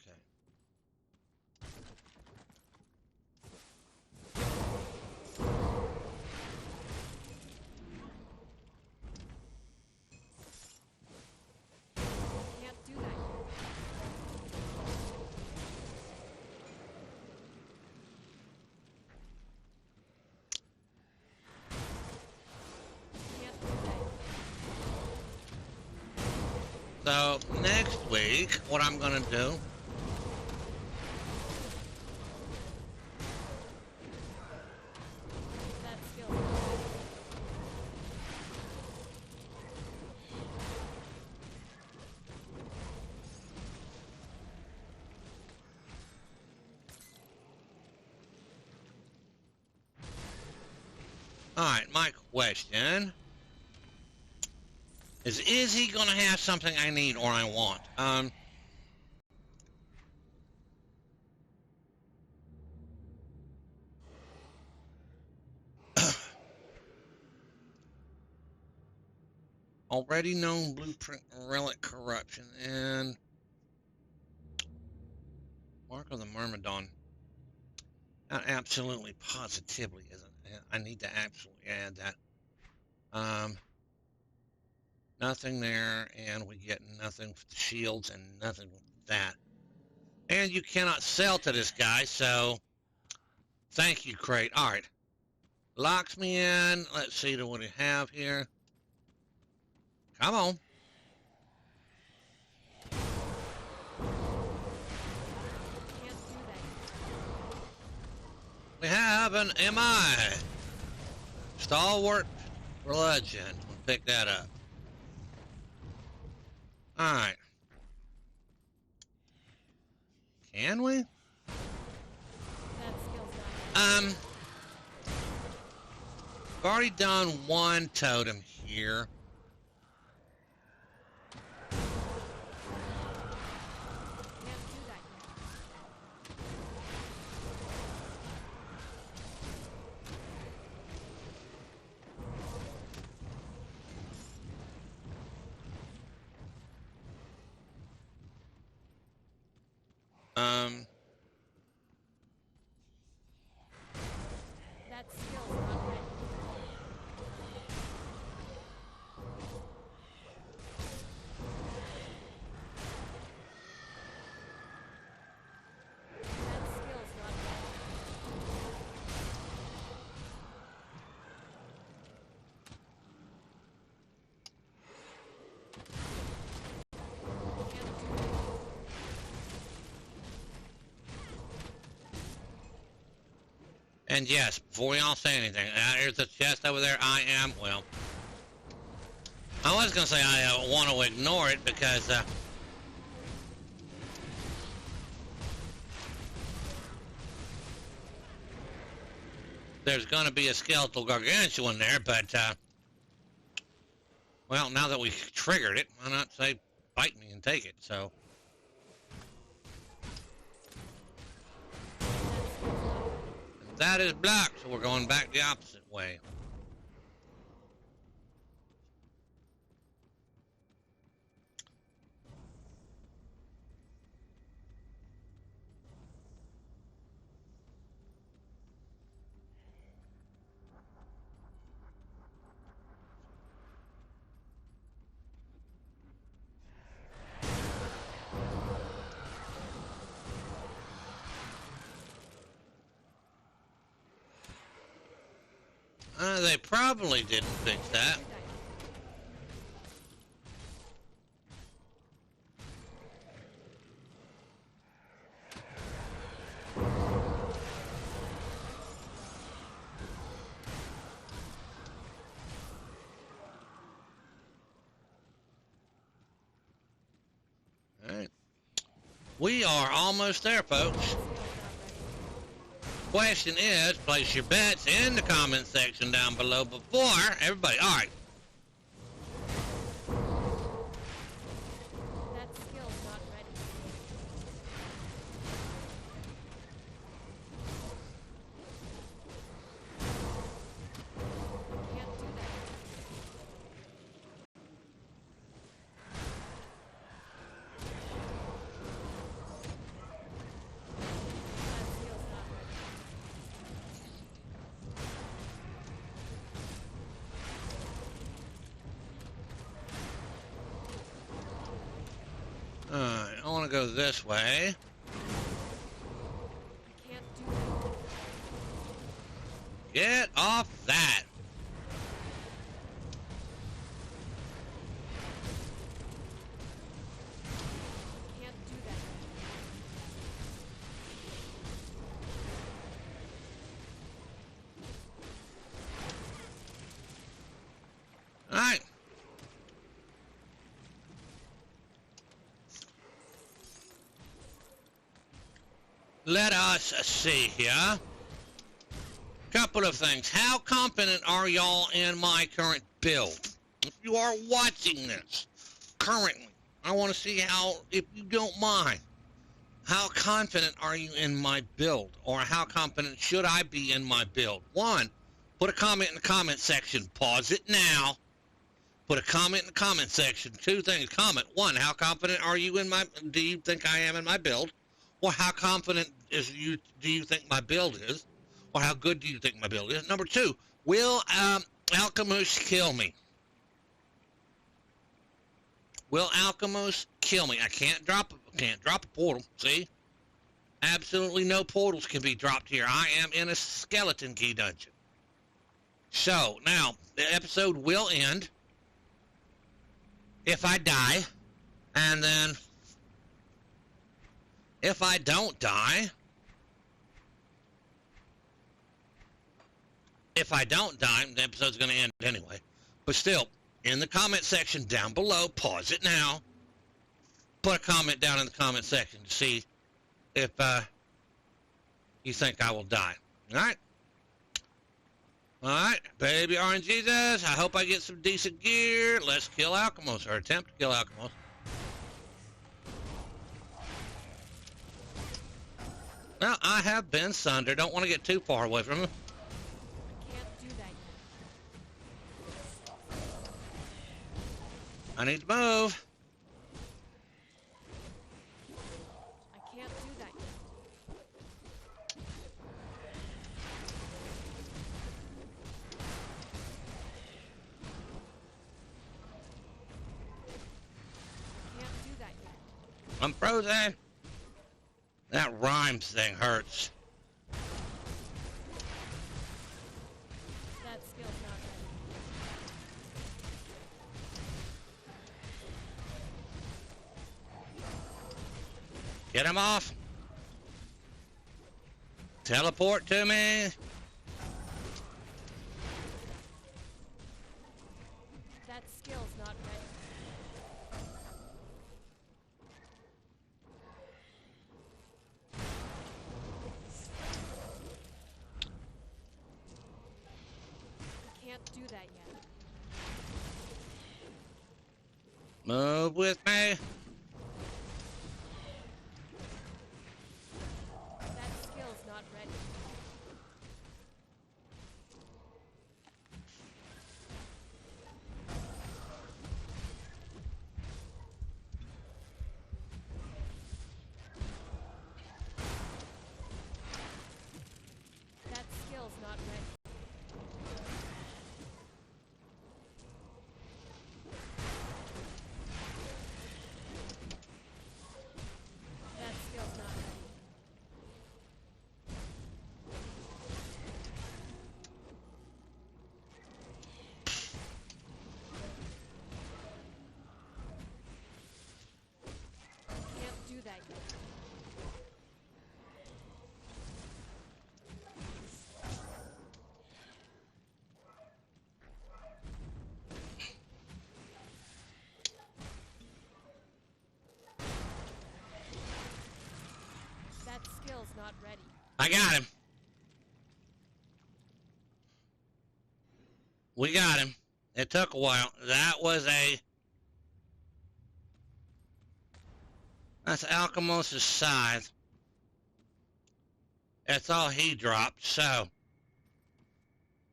week, what I'm gonna do. That skill's not ready. Alright, my question is he gonna have something I need or I want? Already known blueprint relic corruption and Mark of the Myrmidon. That absolutely positively isn't. I need to absolutely add that. Nothing there, and we get nothing for the shields and nothing with that. And you cannot sell to this guy, so thank you, Crate. All right. Locks me in. Let's see what we have here. Come on. Can't do that. We have an MI. Stalwart Religion. We'll pick that up. Alright. Can we? That skill's not ready. I've already done one totem here. Can't do that yet. That skill's not ready. That skill's not ready. Can't do that. And yes, before y'all say anything, here's the chest over there. I was going to say I want to ignore it because, there's going to be a skeletal gargantuan there, but, well, now that we triggered it, why not say bite me and take it, so. That is blocked, so we're going back the opposite way. They probably didn't fix that. All right. We are almost there, folks. Question is, place your bets in the comment section down below before everybody. All right. That skill's not ready. Can't do that. That skill's not ready. All right. I want to go this way. I can't do that. Get off that. let us see here. Couple of things. How confident are y'all in my current build? If you are watching this currently, I want to see how, if you don't mind, how confident are you in my build? Or how confident should I be in my build? One, put a comment in the comment section. Pause it now. Put a comment in the comment section. Two things. Comment. One, how confident are you in my, do you think I am in my build? Or how confident do you think my build is? Or how good do you think my build is? Number two, will Alkimos kill me? Will Alkimos kill me? I can't drop a portal, see? Absolutely no portals can be dropped here. I am in a skeleton key dungeon. So, now, the episode will end if I die, and then if I don't die, the episode's going to end anyway. But still, in the comment section down below, pause it now. Put a comment down in the comment section to see if you think I will die. All right? All right, baby Orange Jesus, I hope I get some decent gear. Let's kill Alkimos, or attempt to kill Alkimos. Now, I have been sundered. Don't want to get too far away from him. I need to move. I can't do that yet. Can't do that yet. I'm frozen. That rhymes thing hurts. That skill's not ready. Get him off. Teleport to me. That skill's not ready. Can't do that yet. Move with me. That skill's not ready. That skill's not ready. That skill's not ready. Can't do that yet. That skill's not ready. I got him. We got him. It took a while. That's Alkimos' scythe. That's all he dropped, so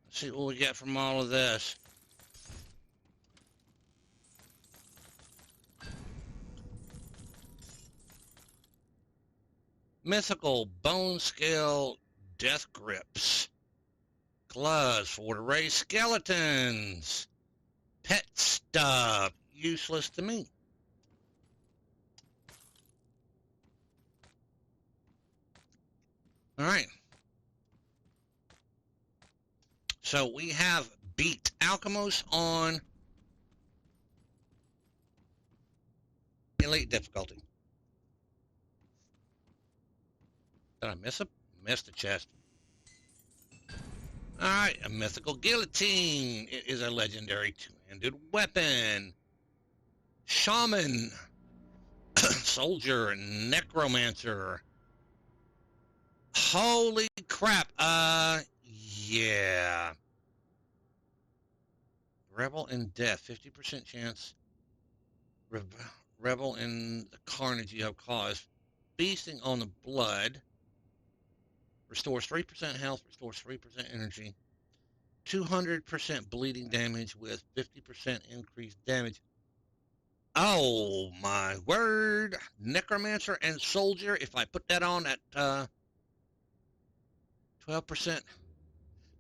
let's see what we get from all of this. Mythical bone scale death grips. Gloves for the raised skeletons. Pet stuff. Useless to me. Alright. So we have beat Alkimos on elite difficulty. Did I miss him? Missed the chest. Alright, a mythical guillotine. It is a legendary two-handed weapon. Shaman. Soldier. Necromancer. Holy crap. Yeah. Rebel in death, 50% chance. Revel in the carnage you have caused. Feasting on the blood. Restores 3% health, restores 3% energy. 200% bleeding damage with 50% increased damage. Oh my word. Necromancer and Soldier. If I put that on at 12%.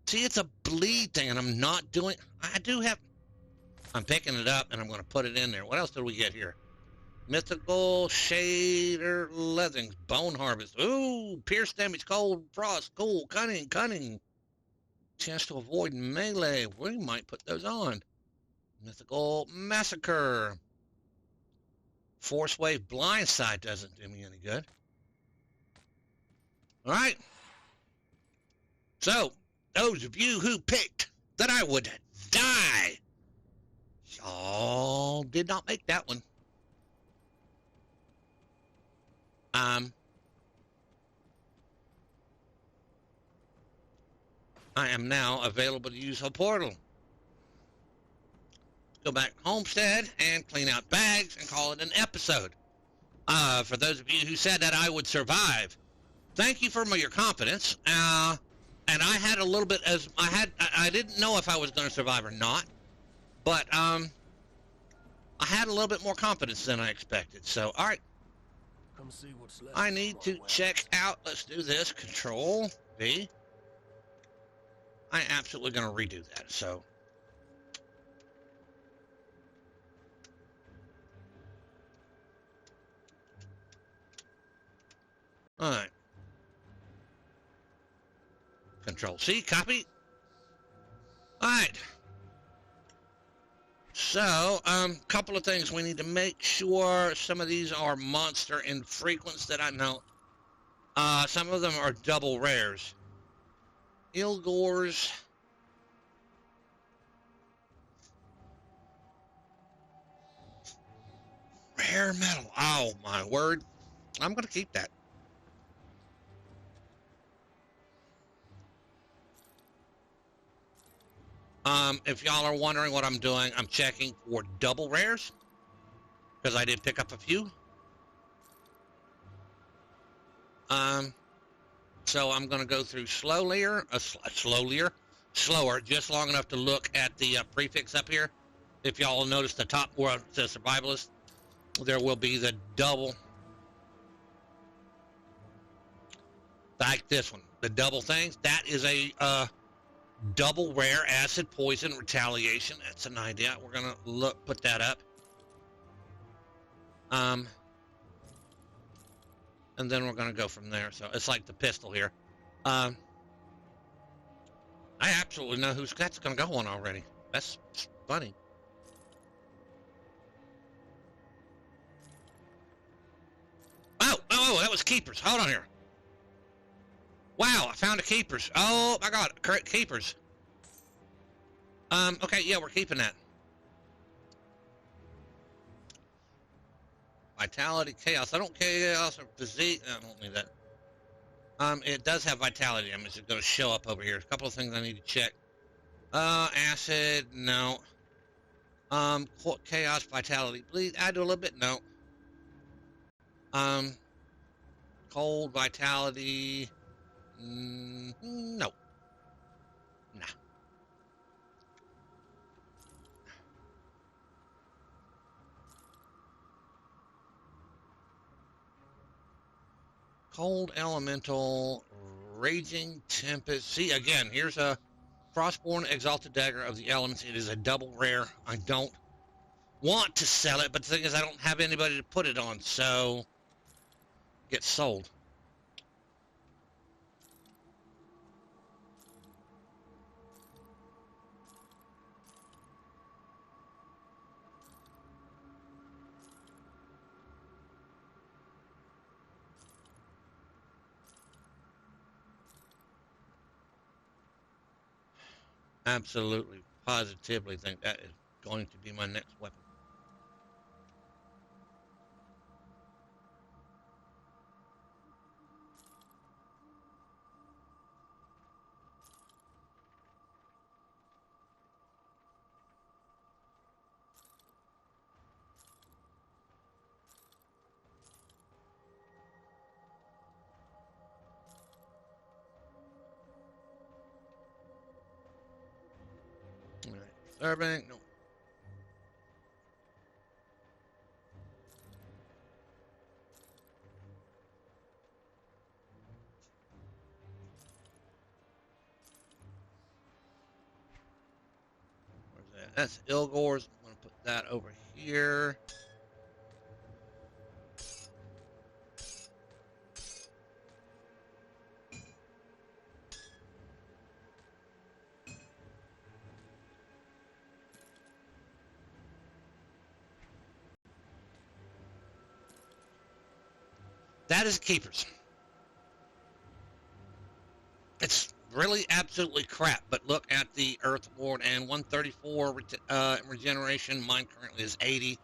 See, it's a bleed thing, and I'm not doing... I do have... I'm picking it up, and I'm going to put it in there. What else did we get here? Mythical Shader Leathings. Bone Harvest. Ooh, pierce damage, cold, frost, cool, cunning. Chance to avoid melee. We might put those on. Mythical Massacre. Force Wave Blindside doesn't do me any good. All right. So, those of you who picked that I would die, y'all did not make that one. I am now available to use a portal. Go back to Homestead and clean out bags and call it an episode. For those of you who said that I would survive, thank you for your confidence. And I had a little bit as I didn't know if I was going to survive or not, but I had a little bit more confidence than I expected. So, all right. Come see what's left. I need to check out. Let's do this. Control V. I'm absolutely going to redo that. So, all right. Control C. Copy. All right. So, couple of things. We need to make sure some of these are monster infrequents that I know. Some of them are double rares. Ilgor's. Rare metal. Oh, my word. I'm going to keep that. If y'all are wondering what I'm doing, I'm checking for double rares. Because I did pick up a few. So I'm going to go through slower, just long enough to look at the prefix up here. If y'all notice the top where it says survivalist, there will be the double. Like this one, the double things. That is a double rare acid poison retaliation. That's an idea. We're going to put that up. And then we're going to go from there. So it's like the pistol here. I absolutely know who's that's going to go on already. That's funny. Oh, that was Keepers. Hold on here. Wow, I found a Keepers. Oh my God, Keepers. Okay, yeah, we're keeping that. Vitality, chaos. I don't chaos or physique. I don't need that. It does have vitality damage. It's going to show up over here. A couple of things I need to check. Acid, no. Chaos, vitality, bleed. I do a little bit, no. Cold, vitality, no. Nah. Cold Elemental, Raging Tempest. See, again, here's a Frostborn Exalted Dagger of the Elements. It is a double rare. I don't want to sell it, but the thing is I don't have anybody to put it on, so it gets sold. Absolutely, positively think that is going to be my next weapon. Disturbing. No. Where's that? That's Ilgor's. I'm going to put that over here. That is Keepers. It's really absolutely crap, but look at the Earth Ward and 134 regeneration. Mine currently is 80.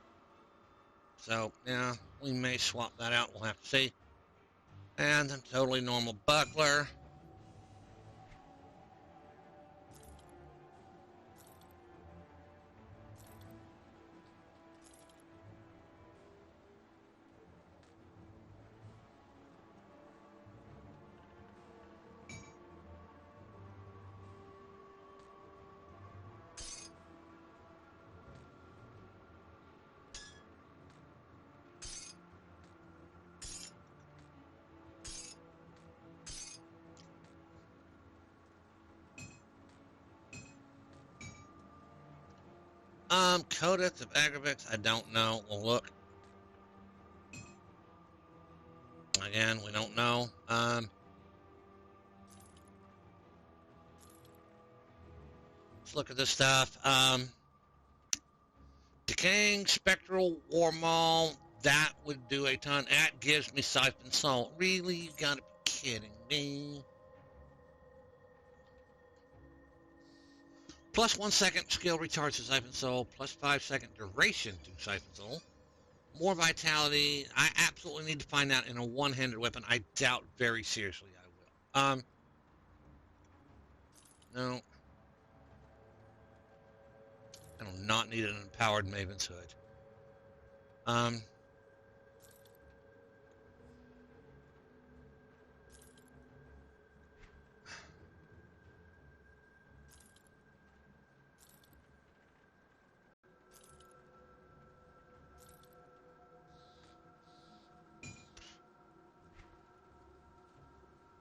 So, yeah, we may swap that out. We'll have to see. And a totally normal buckler. Codex of Agravax, I don't know. We'll look. Again, we don't know. Let's look at this stuff. Decaying Spectral War Maul, that would do a ton. That gives me Siphon Soul. Really? You gotta be kidding me. Plus 1 second skill recharge to Siphon Soul, plus 5 second duration to Siphon Soul. More vitality. I absolutely need to find that in a one-handed weapon. I doubt very seriously I will. No. I do not need an empowered Maven's Hood.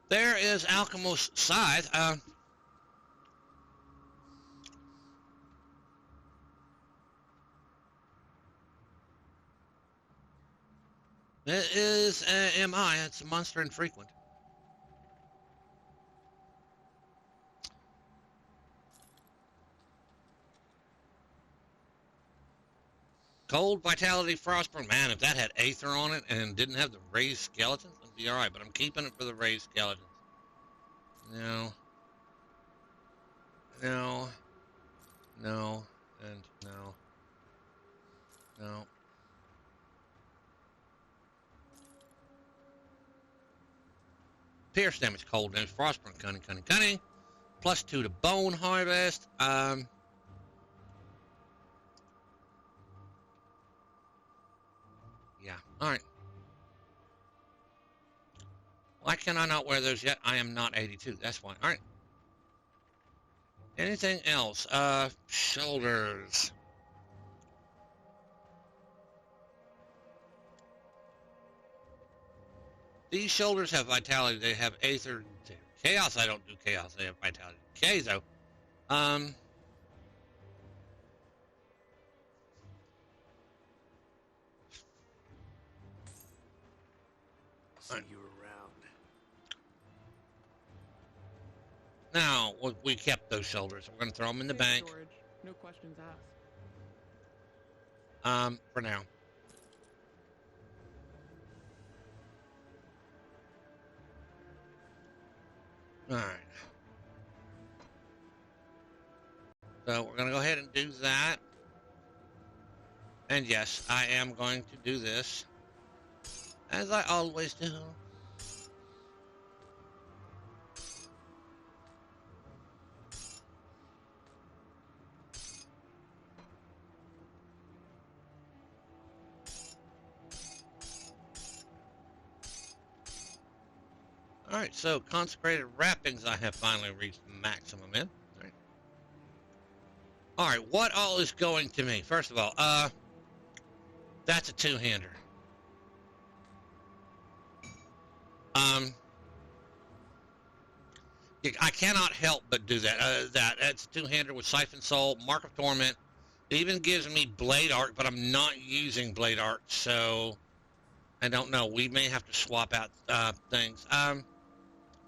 There is Alchemist's Scythe. It is MI. It's a monster infrequent. Cold Vitality Frostburn. Man, if that had Aether on it and didn't have the raised skeletons, it'd be alright. But I'm keeping it for the raised skeletons. No. No. No. And no. No. Pierce damage, cold damage, Frostburn, cunning. Plus 2 to Bone Harvest. Yeah. Alright. Why can I not wear those yet? I am not 82. That's why. Alright. Anything else? Shoulders. These shoulders have vitality. They have Aether. Chaos, I don't do Chaos. They have vitality. Okay, though. See you around. Now, we kept those shoulders. We're going to throw them in the bank. Storage. No questions asked. For now. All right. So we're going to go ahead and do that. And yes, I am going to do this, as I always do. Alright, so consecrated wrappings I have finally reached maximum in. All right. All right, what all is going to me? First of all, that's a two-hander. I cannot help but do that. That's a two-hander with Siphon Soul, Mark of Torment. It even gives me Blade Arc, but I'm not using Blade Arc, so I don't know. We may have to swap out things.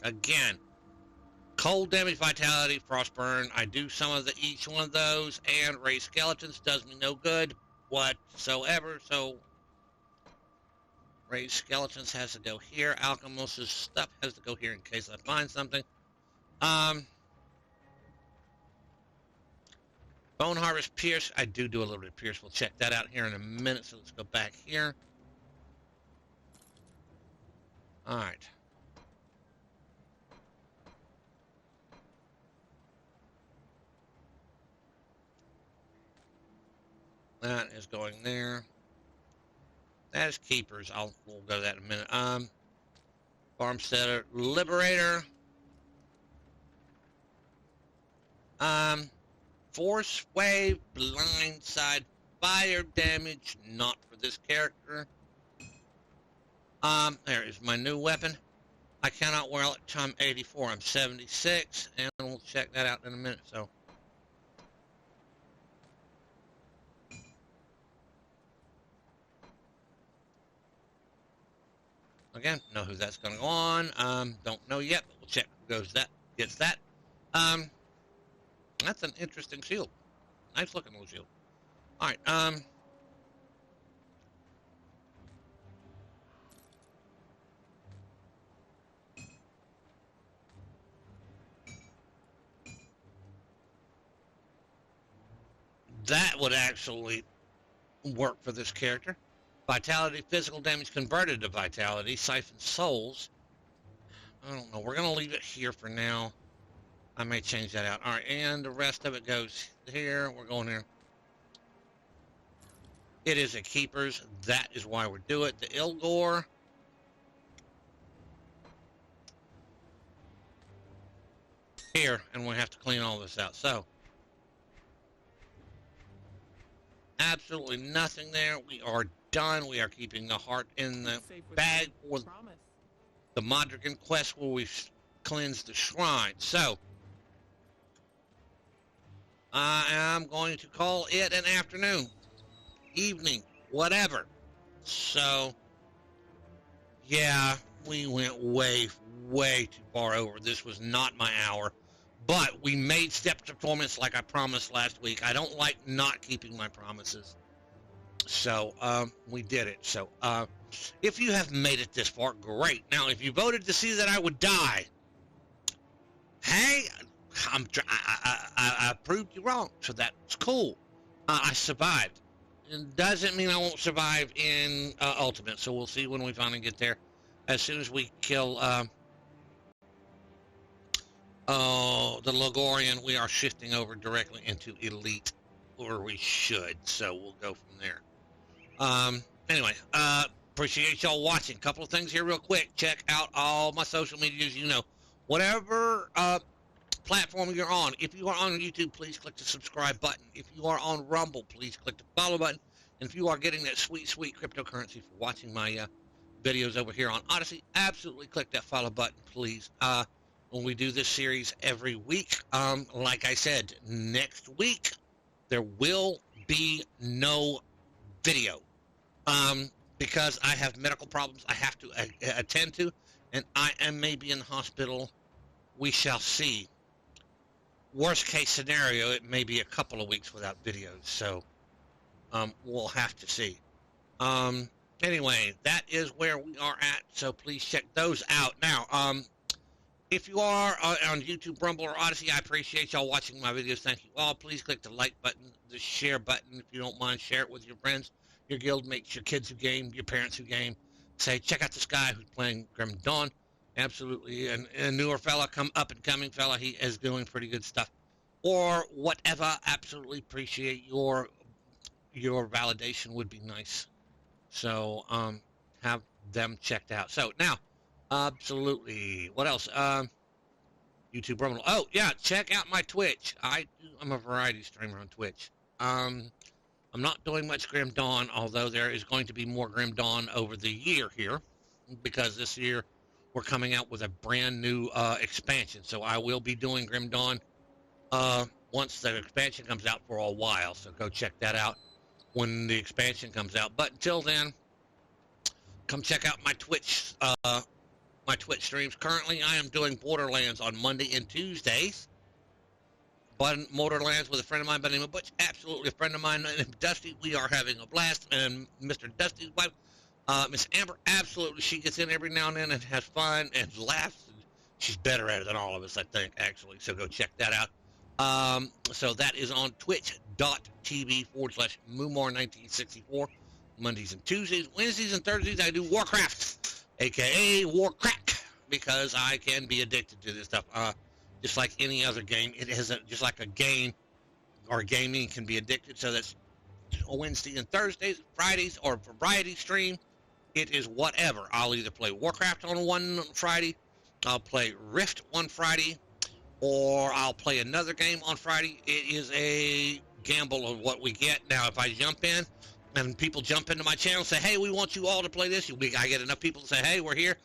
Again, cold damage, vitality, frostburn. I do some of each one of those, and raise skeletons does me no good whatsoever. So raise skeletons has to go here. Alchemist's stuff has to go here in case I find something. Bone Harvest Pierce. I do a little bit of Pierce. We'll check that out here in a minute. So let's go back here. All right. That is going there. That is Keepers. We'll go to that in a minute. Farmsteader, Liberator. Force Wave, Blindside, Fire Damage, not for this character. There is my new weapon. I cannot wear it till I'm 84. I'm 76, and we'll check that out in a minute. So, again, know who that's going to go on. Don't know yet, but we'll check who goes that, gets that. That's an interesting shield. Nice looking little shield. All right, that would actually work for this character. Vitality, physical damage converted to vitality, Siphon Souls. I don't know. We're going to leave it here for now. I may change that out. All right, and the rest of it goes here. We're going here. It is a Keepers. That is why we do it. The Ilgor. Here, and we have to clean all this out. So, absolutely nothing there. We are done. We are keeping the heart in the bag for the Modrigan quest where we cleanse the shrine. So, I am going to call it an afternoon, evening, whatever. So, yeah, we went way too far over. This was not my hour. But we made Steps of Torment like I promised last week. I don't like not keeping my promises. So, we did it. So, if you have made it this far, great. Now, if you voted to see that I would die, hey, I proved you wrong, so that's cool. I survived. It doesn't mean I won't survive in Ultimate, so we'll see when we finally get there. As soon as we kill the Logorian, we are shifting over directly into Elite, or we should, so we'll go from there. Anyway, appreciate y'all watching. Couple of things here real quick. Check out all my social medias, whatever platform you're on. If you are on YouTube, please click the subscribe button. If you are on Rumble, please click the follow button. And if you are getting that sweet cryptocurrency for watching my videos over here on Odyssey, absolutely click that follow button, please. When we do this series every week, like I said, next week there will be no video because I have medical problems I have to attend to, and I am maybe in the hospital. We shall see. Worst case scenario, it may be a couple of weeks without videos, so we'll have to see. Anyway, that is where we are at, so please check those out. Now, if you are on YouTube, Rumble, or Odyssey, I appreciate y'all watching my videos. Thank you all. Please click the like button, the share button, if you don't mind. Share it with your friends, your guildmates, your kids who game, your parents who game. Say, check out this guy who's playing Grim Dawn. Absolutely. And a newer fella, up and coming fella, he is doing pretty good stuff. Or whatever. Absolutely appreciate your validation would be nice. So, have them checked out. So, now, absolutely. What else? YouTube Rumble. Oh, yeah, check out my Twitch. I'm a variety streamer on Twitch. I'm not doing much Grim Dawn, although there is going to be more Grim Dawn over the year here, because this year we're coming out with a brand new expansion. So I will be doing Grim Dawn once the expansion comes out for a while. So go check that out when the expansion comes out. But until then, come check out my Twitch streams. Currently, I am doing Borderlands on Monday and Tuesdays. But Borderlands with a friend of mine by the name of Butch, absolutely a friend of mine named Dusty. We are having a blast, and Mr. Dusty's wife, Miss Amber, absolutely, she gets in every now and then and has fun and laughs. She's better at it than all of us, I think, actually. So go check that out. So that is on twitch.tv/Moomar1964. Mondays and Tuesdays, Wednesdays and Thursdays, I do Warcraft, a.k.a. Warcrack, because I can be addicted to this stuff. Just like any other game, it is just like a game or gaming can be addicted. So that's Wednesday and Thursdays, Fridays, or variety stream. It is whatever. I'll either play Warcraft on one Friday, I'll play Rift one Friday, or I'll play another game on Friday. It is a gamble of what we get. Now, if I jump in and people jump into my channel and say, hey, we want you all to play this, I get enough people to say, hey, we're here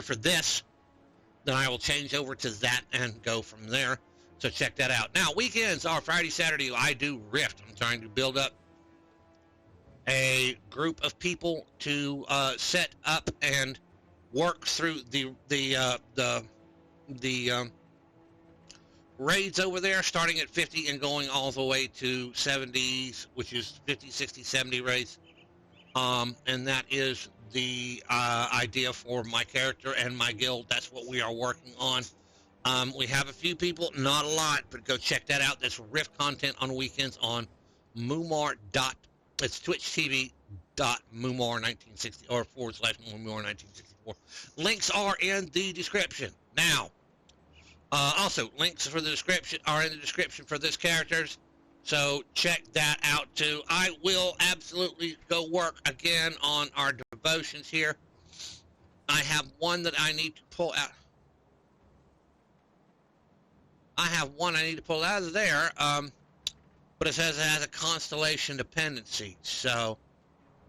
for this, then I will change over to that and go from there. So check that out. Now, weekends are Friday, Saturday. I do Rift. I'm trying to build up a group of people to set up and work through the raids over there, starting at 50 and going all the way to 70s, which is 50, 60, 70 raids. And that is the idea for my character and my guild. That's what we are working on. We have a few people, not a lot, but go check that out. That's Rift content on weekends on Moomar. It's twitch.tv.moomar1960 or /Moomar1964. Links are in the description. Now, also links for the description are in the description for this characters. So check that out too. I will absolutely go work again on our devotions here. I have one that I need to pull out. I have one I need to pull out of there, but it says it has a constellation dependency, so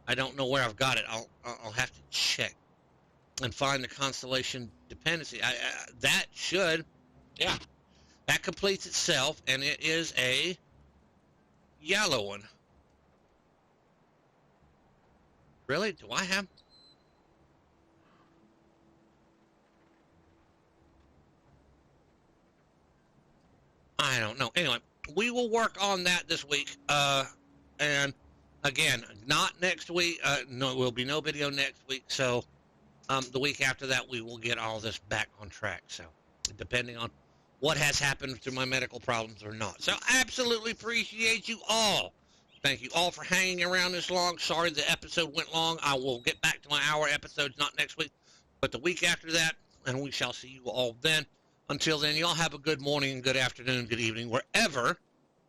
I don't know where I've got it. I'll have to check and find the constellation dependency. That should, yeah, that completes itself, and it is a yellow one. Really? Do I have? I don't know. Anyway, we will work on that this week. And again, not next week. No, will be no video next week. So the week after that, we will get all this back on track. So depending on what has happened to my medical problems or not. So absolutely appreciate you all. Thank you all for hanging around this long. Sorry the episode went long. I will get back to my hour episodes, not next week, but the week after that, and we shall see you all then. Until then, y'all have a good morning, good afternoon, good evening, wherever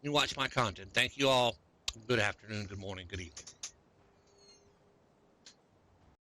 you watch my content. Thank you all. Good afternoon, good morning, good evening.